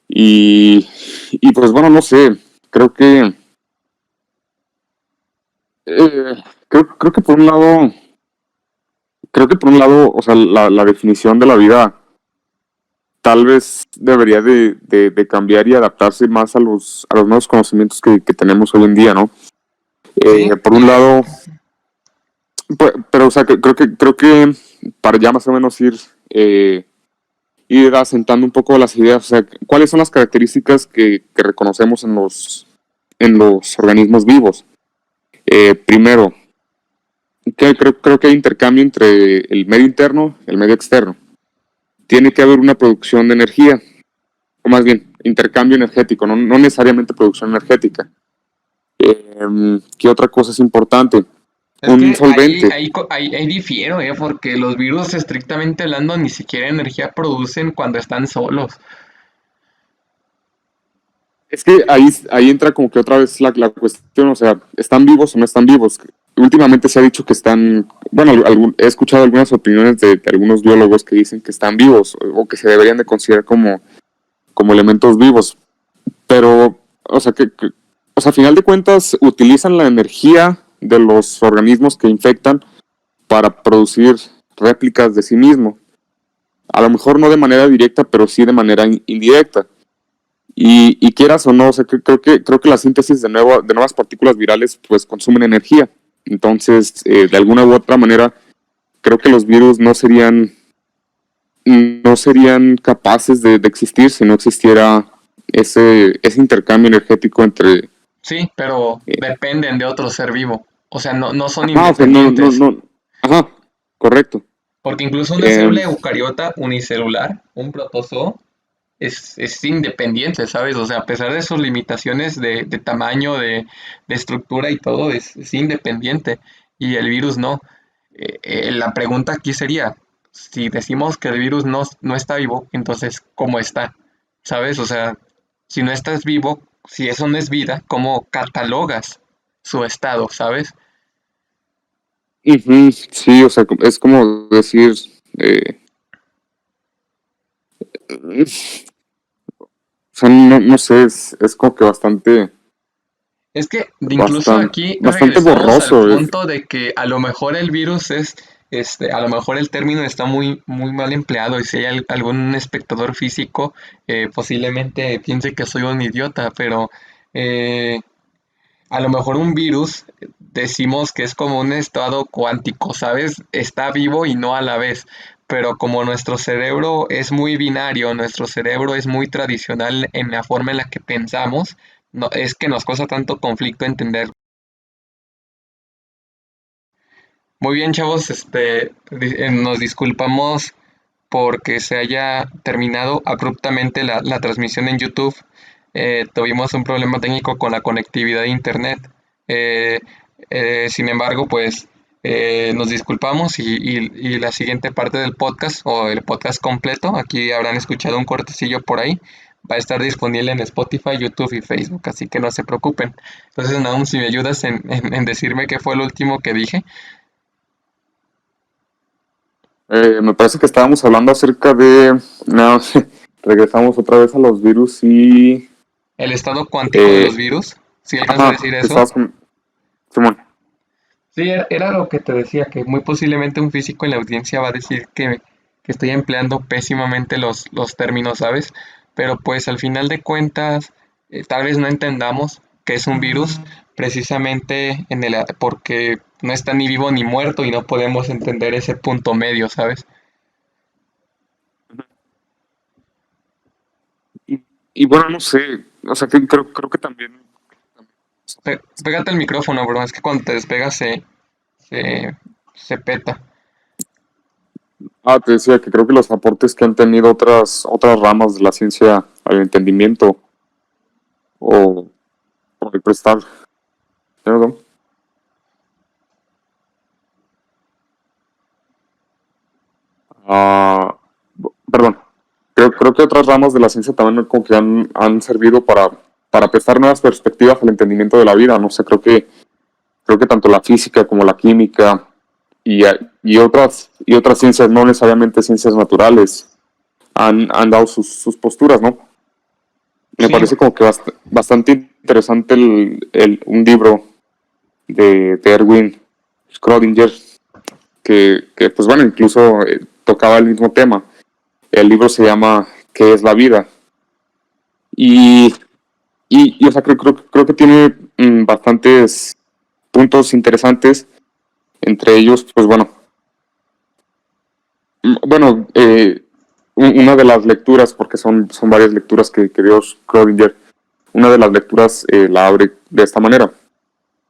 Y, y pues bueno, no sé, creo que, creo que por un lado, o sea, la definición de la vida tal vez debería de cambiar y adaptarse más a los nuevos conocimientos que tenemos hoy en día, ¿no? Sí, Por un lado, pero o sea, creo que para ya más o menos ir asentando un poco las ideas, o sea, ¿cuáles son las características que reconocemos en los organismos vivos? Primero, creo que hay intercambio entre el medio interno y el medio externo. Tiene que haber una producción de energía, o más bien, intercambio energético, no necesariamente producción energética. ¿Qué otra cosa es importante? es Un que solvente. ahí difiero, porque los virus, estrictamente hablando, ni siquiera energía producen cuando están solos. Es que ahí entra como que otra vez la cuestión, o sea, ¿están vivos o no están vivos? Últimamente se ha dicho que están, bueno, he escuchado algunas opiniones de algunos biólogos que dicen que están vivos o que se deberían de considerar como elementos vivos, pero, o sea, o sea, a final de cuentas utilizan la energía de los organismos que infectan para producir réplicas de sí mismo. A lo mejor no de manera directa, pero sí de manera indirecta. Y quieras o no, o sea, creo que la síntesis de nuevas partículas virales pues consumen energía. Entonces, de alguna u otra manera, creo que los virus no serían capaces de existir si no existiera ese intercambio energético entre... Sí, pero eh, dependen de otro ser vivo. O sea, no son ajá, o sea, independientes. ajá, correcto. Porque incluso una Eh, célula eucariota unicelular, un protozoo, es independiente, ¿sabes? O sea, a pesar de sus limitaciones de tamaño, de estructura y todo, es independiente. Y el virus no. La pregunta aquí sería, si decimos que el virus no está vivo, entonces, ¿cómo está? ¿Sabes? O sea, si no estás vivo, si eso no es vida, ¿cómo catalogas su estado? ¿Sabes? ujú, sí, o sea, es como decir... eh, o sea, no sé, es como que Es que incluso aquí bastante regresamos al borroso. punto de que a lo mejor el virus a lo mejor el término está muy mal empleado y si hay algún espectador físico, posiblemente piense que soy un idiota, pero eh, a lo mejor un virus decimos que es como un estado cuántico, ¿sabes? Está vivo y no a la vez. Pero como nuestro cerebro es muy binario, nuestro cerebro es muy tradicional en la forma en la que pensamos, no, es que nos causa tanto conflicto entender. Muy bien, chavos, nos disculpamos porque se haya terminado abruptamente la transmisión en YouTube. Tuvimos un problema técnico con la conectividad de internet. Eh, Sin embargo, pues nos disculpamos y la siguiente parte del podcast o el podcast completo, aquí habrán escuchado un cortecillo por ahí, va a estar disponible en Spotify, YouTube y Facebook, así que no se preocupen. Entonces, Naum, si me ayudas en decirme qué fue lo último que dije. Me parece que estábamos hablando acerca de... No, regresamos otra vez a los virus y... El estado cuántico de los Eh, virus, ¿sí alcanzo a ajá, decir eso? estabas con... Simón. Sí, era lo que te decía, que muy posiblemente un físico en la audiencia va a decir que estoy empleando pésimamente los términos, ¿sabes? Pero pues al final de cuentas, tal vez no entendamos qué es un virus, precisamente porque no está ni vivo ni muerto y no podemos entender ese punto medio, ¿sabes? Y bueno, no sé, o sea, que creo que también... Pégate el micrófono, bro, es que cuando te despegas se, se peta. Ah, te decía que creo que los aportes que han tenido otras ramas de la ciencia al entendimiento o, o el prestar, perdón. Ah, perdón, creo que otras ramas de la ciencia también como que han servido para prestar nuevas perspectivas al entendimiento de la vida, no sé, creo que tanto la física como la química y otras ciencias, no necesariamente ciencias naturales, han dado sus posturas, ¿no? Me Sí, parece como que bastante interesante un libro de Erwin Schrödinger que, pues bueno, incluso tocaba el mismo tema. El libro se llama ¿Qué es la vida? Y, o sea, creo que tiene bastantes puntos interesantes, entre ellos, pues bueno, bueno, una de las lecturas, porque son varias lecturas que dio Schrödinger, una de las lecturas la abre de esta manera.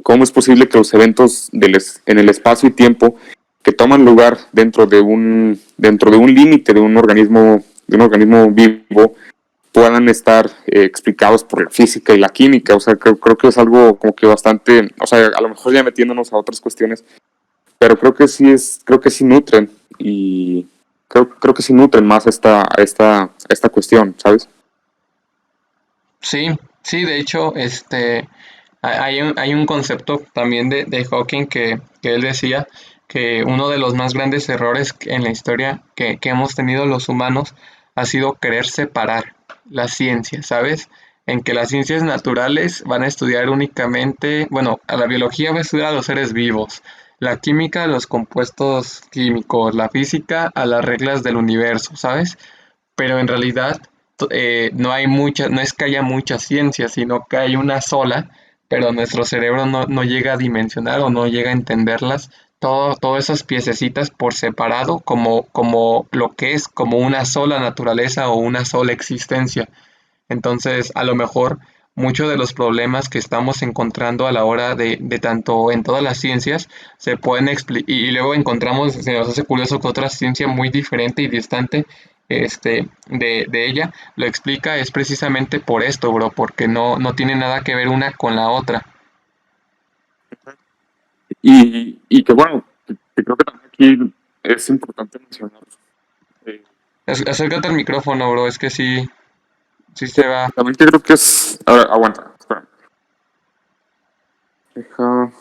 ¿Cómo es posible que los eventos en el espacio y tiempo que toman lugar dentro de un límite de un organismo vivo puedan estar explicados por la física y la química? O sea, creo que es algo como que bastante, o sea, a lo mejor ya metiéndonos a otras cuestiones, pero creo que sí nutren y creo que sí nutren más esta cuestión, ¿sabes? sí, sí, de hecho, hay un concepto también de Hawking que él decía que uno de los más grandes errores en la historia que hemos tenido los humanos ha sido querer separar la ciencia, ¿sabes? En que las ciencias naturales van a estudiar únicamente, bueno, a la biología va a estudiar a los seres vivos, la química a los compuestos químicos, la física a las reglas del universo, ¿sabes? Pero en realidad no hay mucha, no es que haya mucha ciencia, sino que hay una sola, pero nuestro cerebro no llega a dimensionar o no llega a entenderlas, todas esas piececitas por separado como lo que es como una sola naturaleza o una sola existencia. Entonces, a lo mejor muchos de los problemas que estamos encontrando a la hora de tanto en todas las ciencias se pueden explicar y luego encontramos, se nos hace curioso que otra ciencia muy diferente y distante de ella lo explica es precisamente por esto, bro, porque no tiene nada que ver una con la otra. Y que bueno, que creo que también aquí es importante mencionar. eh, Acércate al micrófono, bro, es que sí, sí se va. También que creo que es... A ver, aguanta, espera. Deja...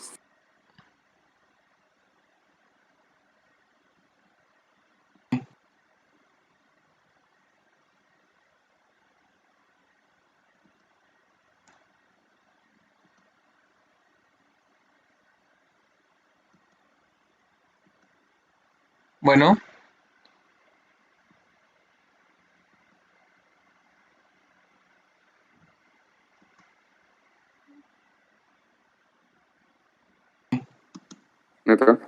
Bueno, Neta.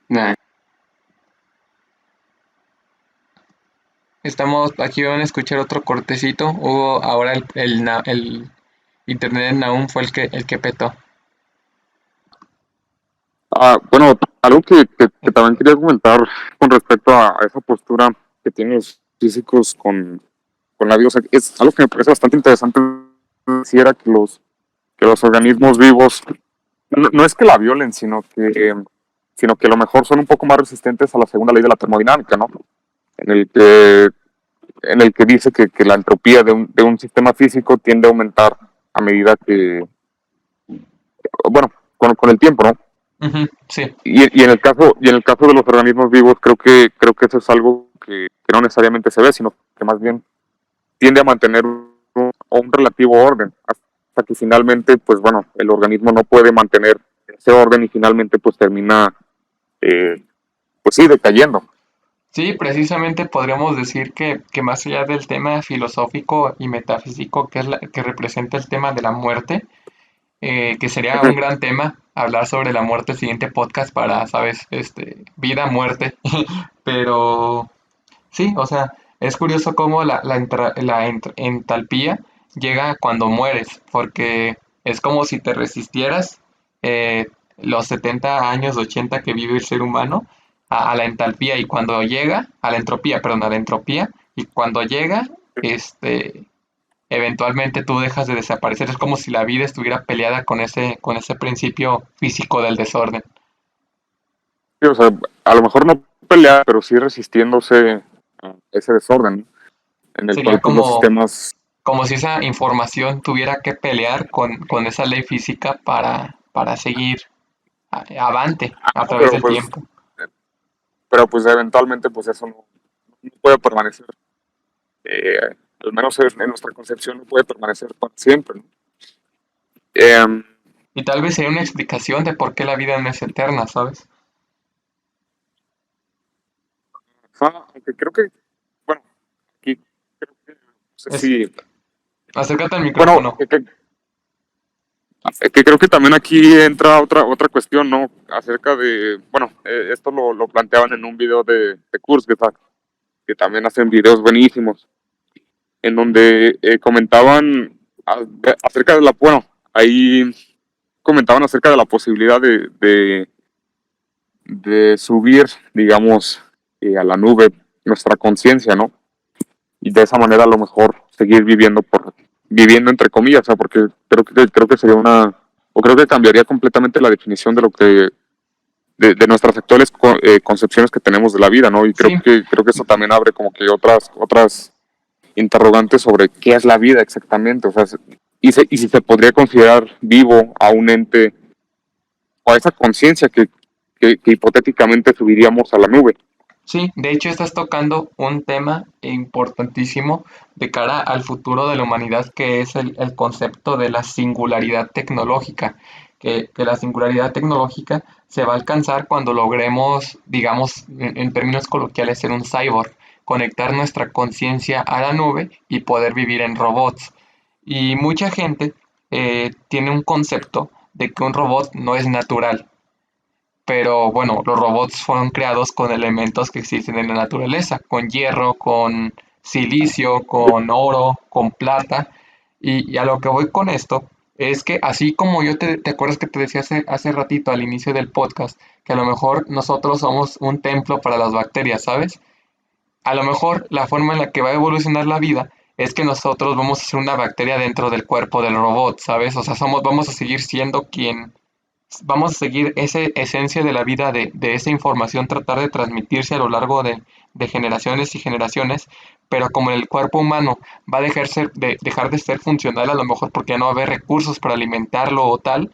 nah. Estamos, aquí van a escuchar otro cortecito. Hubo ahora el internet de Naum fue el que petó. Bueno, algo que también quería comentar con respecto a esa postura que tienen los físicos con la vida, o sea, es algo que me parece bastante interesante. Si era que los organismos vivos, no es que la violen, sino que a lo mejor son un poco más resistentes a la segunda ley de la termodinámica, ¿no? En el que, en el que dice que la entropía de un sistema físico tiende a aumentar a medida bueno, con el tiempo, ¿no? Ujú, sí, Y en el caso de los organismos vivos, creo que eso es algo que no necesariamente se ve, sino que más bien tiende a mantener un relativo orden, hasta que finalmente, pues bueno, el organismo no puede mantener ese orden y finalmente pues termina, eh, pues sí, decayendo. sí, precisamente podríamos decir que más allá del tema filosófico y metafísico que representa el tema de la muerte, que sería un gran tema hablar sobre la muerte el siguiente podcast para, ¿sabes? Vida, muerte. Pero sí, o sea, es curioso cómo entalpía llega cuando mueres, porque es como si te resistieras los 70 años, 80 que vive el ser humano a la entalpía y cuando llega, a la entropía, perdón, a la entropía, y cuando llega, eventualmente tú dejas de desaparecer. Es como si la vida estuviera peleada con ese principio físico del desorden. Sí, o sea, a lo mejor no pelear, pero sí resistiéndose a ese desorden, ¿no? En el Sería cual pues, los sistemas. como si esa información tuviera que pelear con esa ley física para seguir avante a Ah, través del tiempo. pero pues eventualmente pues eso no puede permanecer, eh, al menos en nuestra concepción no puede permanecer para siempre, ¿no? Eh, Y tal vez sería una explicación de por qué la vida no es eterna, ¿sabes? aunque creo que, bueno, aquí creo que, no sé Es, si, acércate al bueno, micrófono. que creo que también aquí entra otra cuestión, ¿no? Acerca de, bueno, esto lo planteaban en un video de Kurzgesagt, que también hacen videos buenísimos, en donde comentaban acerca de bueno, ahí comentaban acerca de la posibilidad de subir, digamos, a la nube nuestra conciencia, ¿no? Y de esa manera a lo mejor seguir viviendo entre comillas, o sea, porque creo que sería o creo que cambiaría completamente la definición de lo que, de nuestras actuales concepciones que tenemos de la vida, ¿no? Y Sí, creo que eso también abre como que otras interrogantes sobre qué es la vida exactamente, o sea, y si se podría considerar vivo a un ente o a esa conciencia que hipotéticamente subiríamos a la nube. sí, de hecho estás tocando un tema importantísimo de cara al futuro de la humanidad, que es el concepto de la singularidad tecnológica, que la singularidad tecnológica se va a alcanzar cuando logremos, digamos, en términos coloquiales, ser un cyborg, conectar nuestra conciencia a la nube y poder vivir en robots. Y mucha gente tiene un concepto de que un robot no es natural, pero bueno, los robots fueron creados con elementos que existen en la naturaleza, con hierro, con silicio, con oro, con plata. Y a lo que voy con esto es que así como te acuerdas que te decía hace ratito al inicio del podcast, que a lo mejor nosotros somos un templo para las bacterias, ¿sabes? A lo mejor la forma en la que va a evolucionar la vida es que nosotros vamos a ser una bacteria dentro del cuerpo del robot, ¿sabes? O sea, vamos a seguir siendo quien, vamos a seguir esa esencia de la vida, de esa información, tratar de transmitirse a lo largo de generaciones y generaciones, pero como el cuerpo humano va a dejar de ser funcional, a lo mejor porque ya no va a haber recursos para alimentarlo o tal,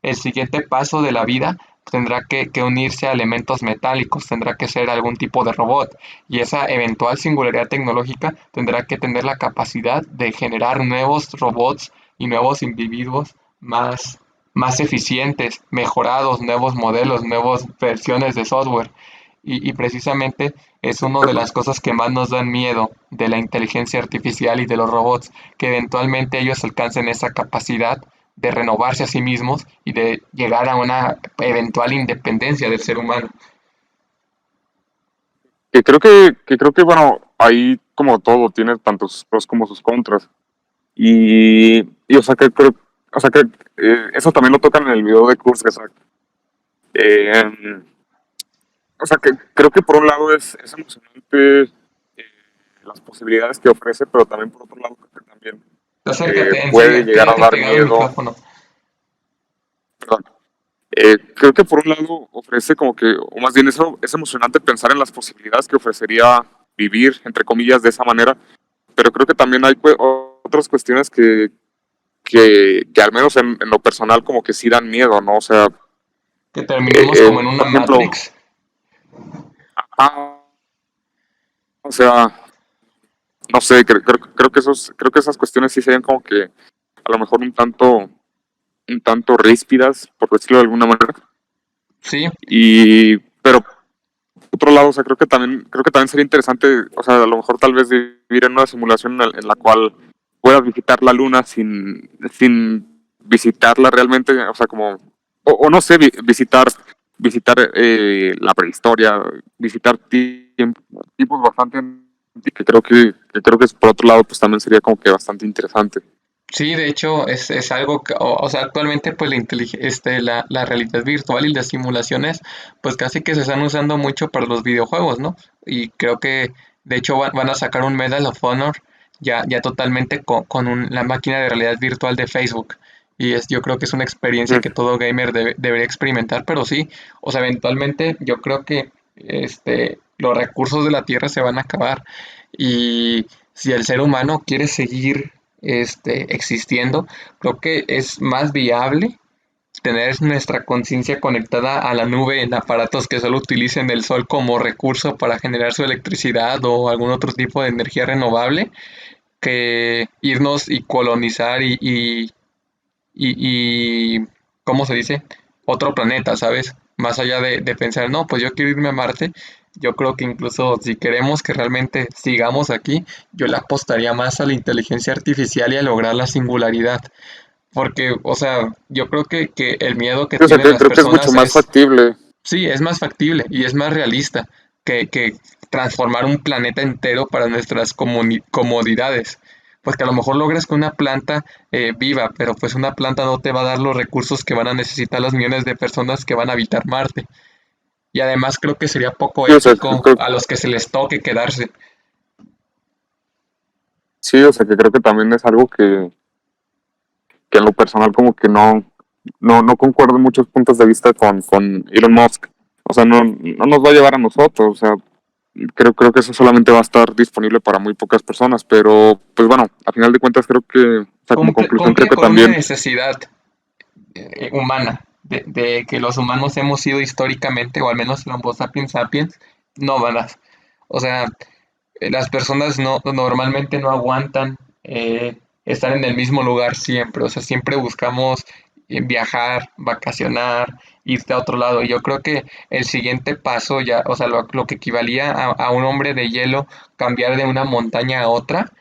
el siguiente paso de la vida tendrá que unirse a elementos metálicos, tendrá que ser algún tipo de robot, y esa eventual singularidad tecnológica tendrá que tener la capacidad de generar nuevos robots y nuevos individuos más eficientes, mejorados, nuevos modelos, nuevas versiones de software. Y precisamente es una de las cosas que más nos dan miedo de la inteligencia artificial y de los robots, que eventualmente ellos alcancen esa capacidad de renovarse a sí mismos y de llegar a una eventual independencia del ser humano. Bueno, ahí como todo tiene tanto sus pros como sus contras. O sea, o sea, que eso también lo tocan en el video de Kurzgesagt. Eh, o sea, que creo que por un lado es emocionante las posibilidades que ofrece, pero también por otro lado creo que también Acércate, en serio, puede llegar a quédate dar pegado al miedo. micrófono. Perdón. Creo que por un lado ofrece como que, o más bien eso es emocionante pensar en las posibilidades que ofrecería vivir, entre comillas, de esa manera, pero creo que también hay otras cuestiones que al menos en lo personal como que sí dan miedo, ¿no? O sea, Que terminemos como en una por ejemplo, Matrix. ah, o sea, no sé, creo que esas cuestiones sí serían como que a lo mejor un tanto ríspidas, por decirlo de alguna manera. Sí, Pero por otro lado, o sea, creo que también sería interesante, o sea, a lo mejor tal vez vivir en una simulación en la cual puedas visitar la luna sin visitarla realmente, o sea, como o no sé, visitar la prehistoria, visitar tipos bastante que creo que por otro lado pues también sería como que bastante interesante. Sí, de hecho, es algo que, o sea, actualmente pues la realidad virtual y las simulaciones, pues casi que se están usando mucho para los videojuegos, ¿no? Y creo que, de hecho, van a sacar un Medal of Honor ya totalmente con la máquina de realidad virtual de Facebook. Y yo creo que es una experiencia Mm. que todo gamer debería experimentar, pero sí, o sea, eventualmente yo creo que los recursos de la Tierra se van a acabar. Y si el ser humano quiere seguir existiendo, creo que es más viable tener nuestra conciencia conectada a la nube en aparatos que solo utilicen el sol como recurso para generar su electricidad o algún otro tipo de energía renovable, que irnos y colonizar ¿cómo se dice? Otro planeta, ¿sabes? Más allá de pensar, no, pues yo quiero irme a Marte, yo creo que incluso si queremos que realmente sigamos aquí, yo le apostaría más a la inteligencia artificial y a lograr la singularidad. Porque, o sea, yo creo que el miedo que Sí, o sea, tienen las creo que es mucho personas más es, factible. sí, es más factible y es más realista que transformar un planeta entero para nuestras comodidades. Pues que a lo mejor logres que una planta viva, pero pues una planta no te va a dar los recursos que van a necesitar los millones de personas que van a habitar Marte. Y además creo que sería poco Sí, o sea, ético a los que se les toque quedarse. sí, o sea, que creo que también es algo que en lo personal como que no concuerdo en muchos puntos de vista con Elon Musk. O sea, no nos va a llevar a nosotros, o sea, creo que eso solamente va a estar disponible para muy pocas personas, pero pues bueno, a final de cuentas creo que, o sea, como conclusión creo Cumple que con una también, necesidad humana, de que los humanos hemos sido históricamente, o al menos el Homo sapiens sapiens, nómadas. O sea, las personas normalmente no aguantan estar en el mismo lugar siempre. O sea, siempre buscamos viajar, vacacionar, irte a otro lado. Y yo creo que el siguiente paso ya, o sea, lo que equivalía a un hombre de hielo cambiar de una montaña a otra,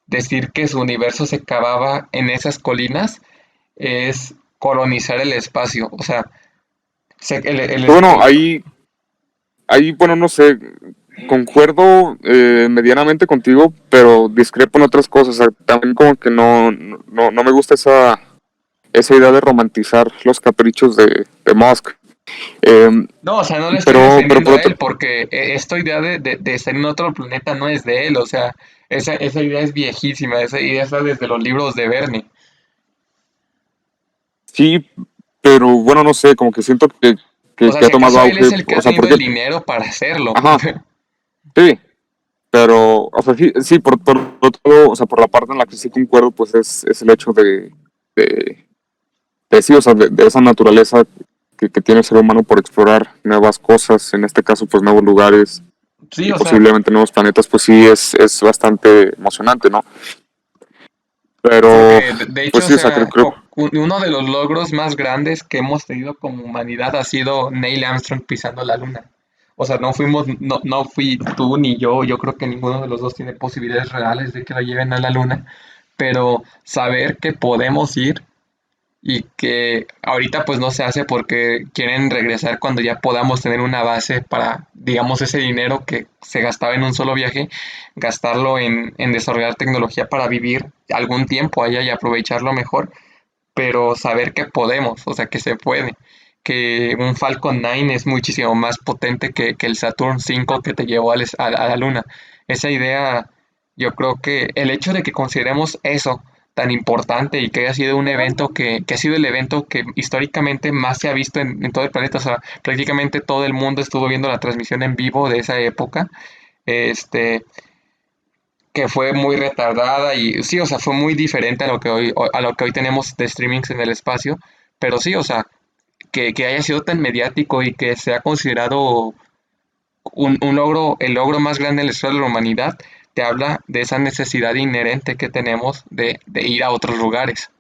decir que su universo se acababa en esas colinas es colonizar el espacio. O sea, que bueno, ahí, bueno, no sé, concuerdo medianamente contigo, pero discrepo en otras cosas. O sea, también como que no me gusta esa idea de romantizar los caprichos de Musk. Eh, no, o sea, no le estoy pero defendiendo por a él otro, porque esta idea de estar en otro planeta no es de él. O sea, esa idea es viejísima, esa idea está desde los libros de Verne. sí, pero bueno, no sé, como que siento O sea, que ha si tomado acaso él es auge, el que o ha sea, tenido el porque, dinero para hacerlo. ajá, sí, pero, o sea, sí, por otro lado, o sea, por la parte en la que sí concuerdo, pues es el hecho de, sí, o sea, de esa naturaleza que tiene el ser humano por explorar nuevas cosas, en este caso, pues nuevos lugares Sí, y o sea, posiblemente nuevos planetas, pues sí, es bastante emocionante, ¿no? Pero, porque de pues hecho, o sí, o sea, sea, creo, uno de los logros más grandes que hemos tenido como humanidad ha sido Neil Armstrong pisando la luna. O sea, no fui tú ni yo creo que ninguno de los dos tiene posibilidades reales de que la lleven a la luna, pero saber que podemos ir y que ahorita pues no se hace porque quieren regresar cuando ya podamos tener una base para, digamos, ese dinero que se gastaba en un solo viaje, gastarlo en desarrollar tecnología para vivir algún tiempo allá y aprovecharlo mejor, pero saber que podemos, o sea, que se puede, que un Falcon 9 es muchísimo más potente que el Saturn 5 que te llevó a la Luna. Esa idea, yo creo que el hecho de que consideremos eso tan importante y que haya sido un evento que ha sido el evento que históricamente más se ha visto en todo el planeta, o sea, prácticamente todo el mundo estuvo viendo la transmisión en vivo de esa época, este, que fue muy retardada y sí, o sea, fue muy diferente a lo que hoy tenemos de streamings en el espacio, pero sí, o sea, que haya sido tan mediático y que sea considerado un logro, el logro más grande en la historia de la humanidad, te habla de esa necesidad inherente que tenemos de ir a otros lugares.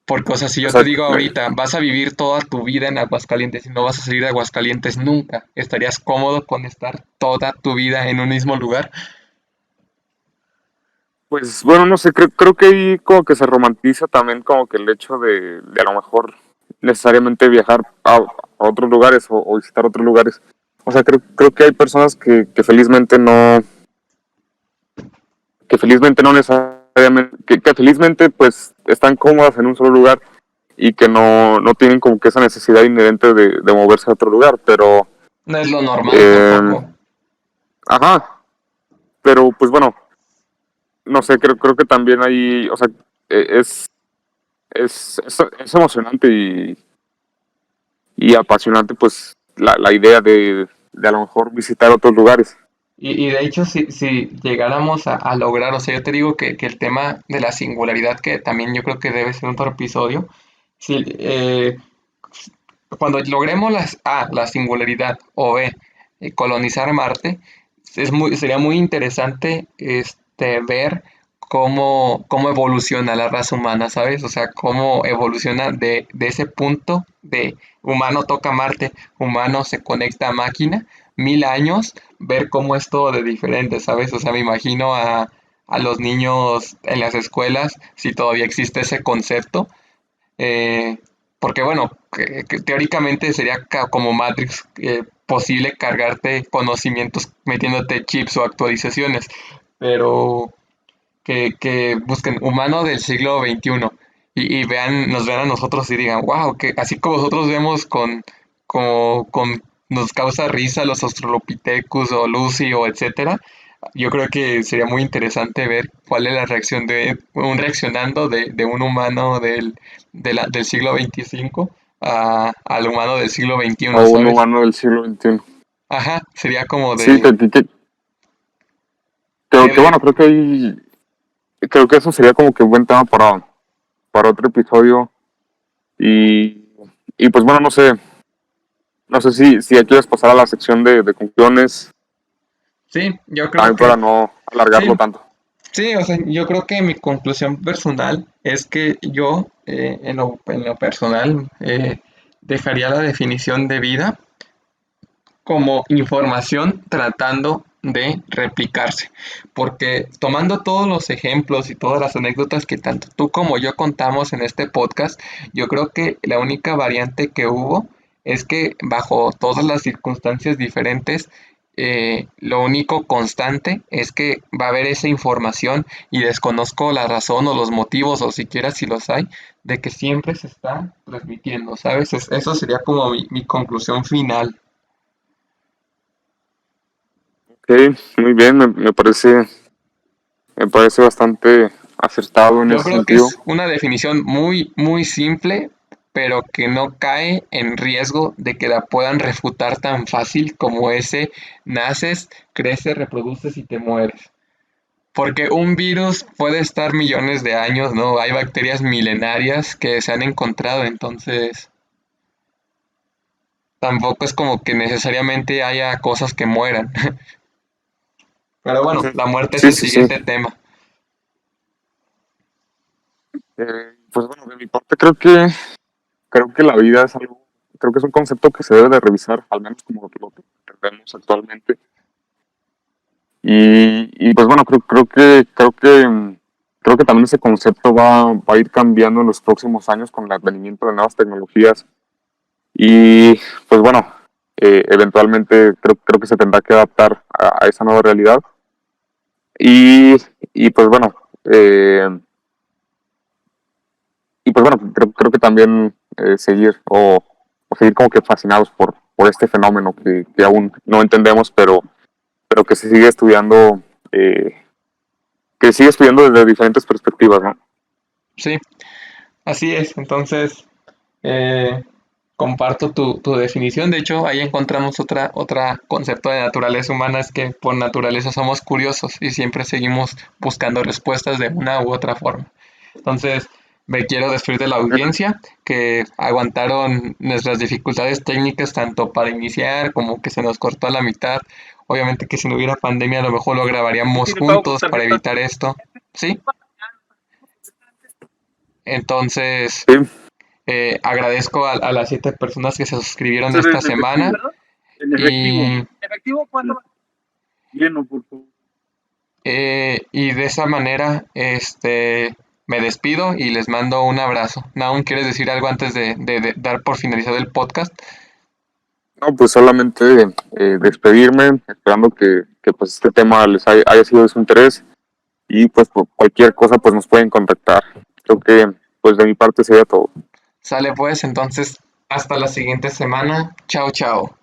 Porque, o sea, si o yo te sea, digo ahorita, vas a vivir toda tu vida en Aguascalientes y no vas a salir de Aguascalientes nunca, ¿estarías cómodo con estar toda tu vida en un mismo lugar? Pues bueno, no sé, creo que ahí como que se romantiza también como que el hecho de a lo mejor necesariamente viajar a otros lugares o visitar otros lugares. O sea, creo que hay personas que felizmente no necesariamente, que felizmente pues están cómodas en un solo lugar y que no tienen como que esa necesidad inherente de moverse a otro lugar, pero No es lo normal eh, tampoco. ajá, pero pues bueno, no sé, creo que también hay, o sea, es, es emocionante y apasionante pues la idea de a lo mejor visitar otros lugares. Y de hecho, si llegáramos a lograr, o sea, yo te digo que el tema de la singularidad, que también yo creo que debe ser otro episodio, si, cuando logremos la singularidad o B, colonizar Marte, sería muy interesante ver cómo evoluciona la raza humana, ¿sabes? O sea, cómo evoluciona de ese punto de humano toca Marte, humano se conecta a máquina, 1000 años, ver cómo es todo de diferente, ¿sabes? O sea, me imagino a los niños en las escuelas, si todavía existe ese concepto, eh, porque bueno, que teóricamente sería como Matrix, posible cargarte conocimientos metiéndote chips o actualizaciones, pero que busquen humano del siglo XXI y nos vean a nosotros y digan, wow, que así como nosotros vemos nos causa risa los Australopithecus o Lucy o etcétera. Yo creo que sería muy interesante ver cuál es la reacción de un reaccionando de un humano del siglo XXV al humano del siglo XXI, O un ¿sabes? humano del siglo XXI. Ajá, sería como Sí, de, que de- bueno, creo que eso sería como que un buen tema para otro episodio. Y, y pues bueno, no sé si ya quieres pasar a la sección de conclusiones, sí, yo creo también que para no sí. alargarlo tanto. Sí, o sea, yo creo que mi conclusión personal es que yo, en lo personal, dejaría la definición de vida como información tratando de replicarse. Porque tomando todos los ejemplos y todas las anécdotas que tanto tú como yo contamos en este podcast, yo creo que la única variante que hubo es que bajo todas las circunstancias diferentes, lo único constante es que va a haber esa información y desconozco la razón o los motivos o siquiera si los hay, de que siempre se está transmitiendo, ¿sabes? Eso sería como mi conclusión final. Ok, muy bien, me parece bastante acertado en Yo ese creo que sentido. es una definición muy, muy simple, pero que no cae en riesgo de que la puedan refutar tan fácil como ese naces, creces, reproduces y te mueres. Porque un virus puede estar millones de años, ¿no? Hay bacterias milenarias que se han encontrado, entonces tampoco es como que necesariamente haya cosas que mueran. Pero bueno, Ujú. la muerte es Sí, el sí, sí. siguiente tema. Pues bueno, de mi parte creo que la vida es algo, creo que es un concepto que se debe de revisar, al menos como lo vemos actualmente. Pues bueno, creo que también ese concepto va a ir cambiando en los próximos años con el advenimiento de nuevas tecnologías. Y pues bueno, eventualmente creo que se tendrá que adaptar a esa nueva realidad. Y, y pues bueno, eh, pues bueno, creo que también o seguir como que fascinados por este fenómeno que aún no entendemos, pero eh, que se sigue estudiando desde diferentes perspectivas, ¿no? Sí, así es. Entonces, Eh, comparto tu definición. De hecho, ahí encontramos otra concepto de naturaleza humana, es que por naturaleza somos curiosos y siempre seguimos buscando respuestas de una u otra forma. Entonces, me quiero despedir de la audiencia, que aguantaron nuestras dificultades técnicas tanto para iniciar como que se nos cortó a la mitad. Obviamente que si no hubiera pandemia a lo mejor lo grabaríamos Tiene pago por juntos para tarjeta. evitar esto. ¿Sí? Entonces, Sí, agradezco a las 7 personas que se suscribieron Pero esta en efectivo, semana ¿verdad? En efectivo. y ¿Efectivo cuánto? Lleno, por favor. Y de esa manera, me despido y les mando un abrazo. Naun, ¿quieres decir algo antes de dar por finalizado el podcast? No, pues solamente despedirme, esperando que pues este tema les haya sido de su interés y pues por cualquier cosa pues nos pueden contactar. Creo que pues de mi parte sería todo. Sale pues, entonces, hasta la siguiente semana. Chao, chao.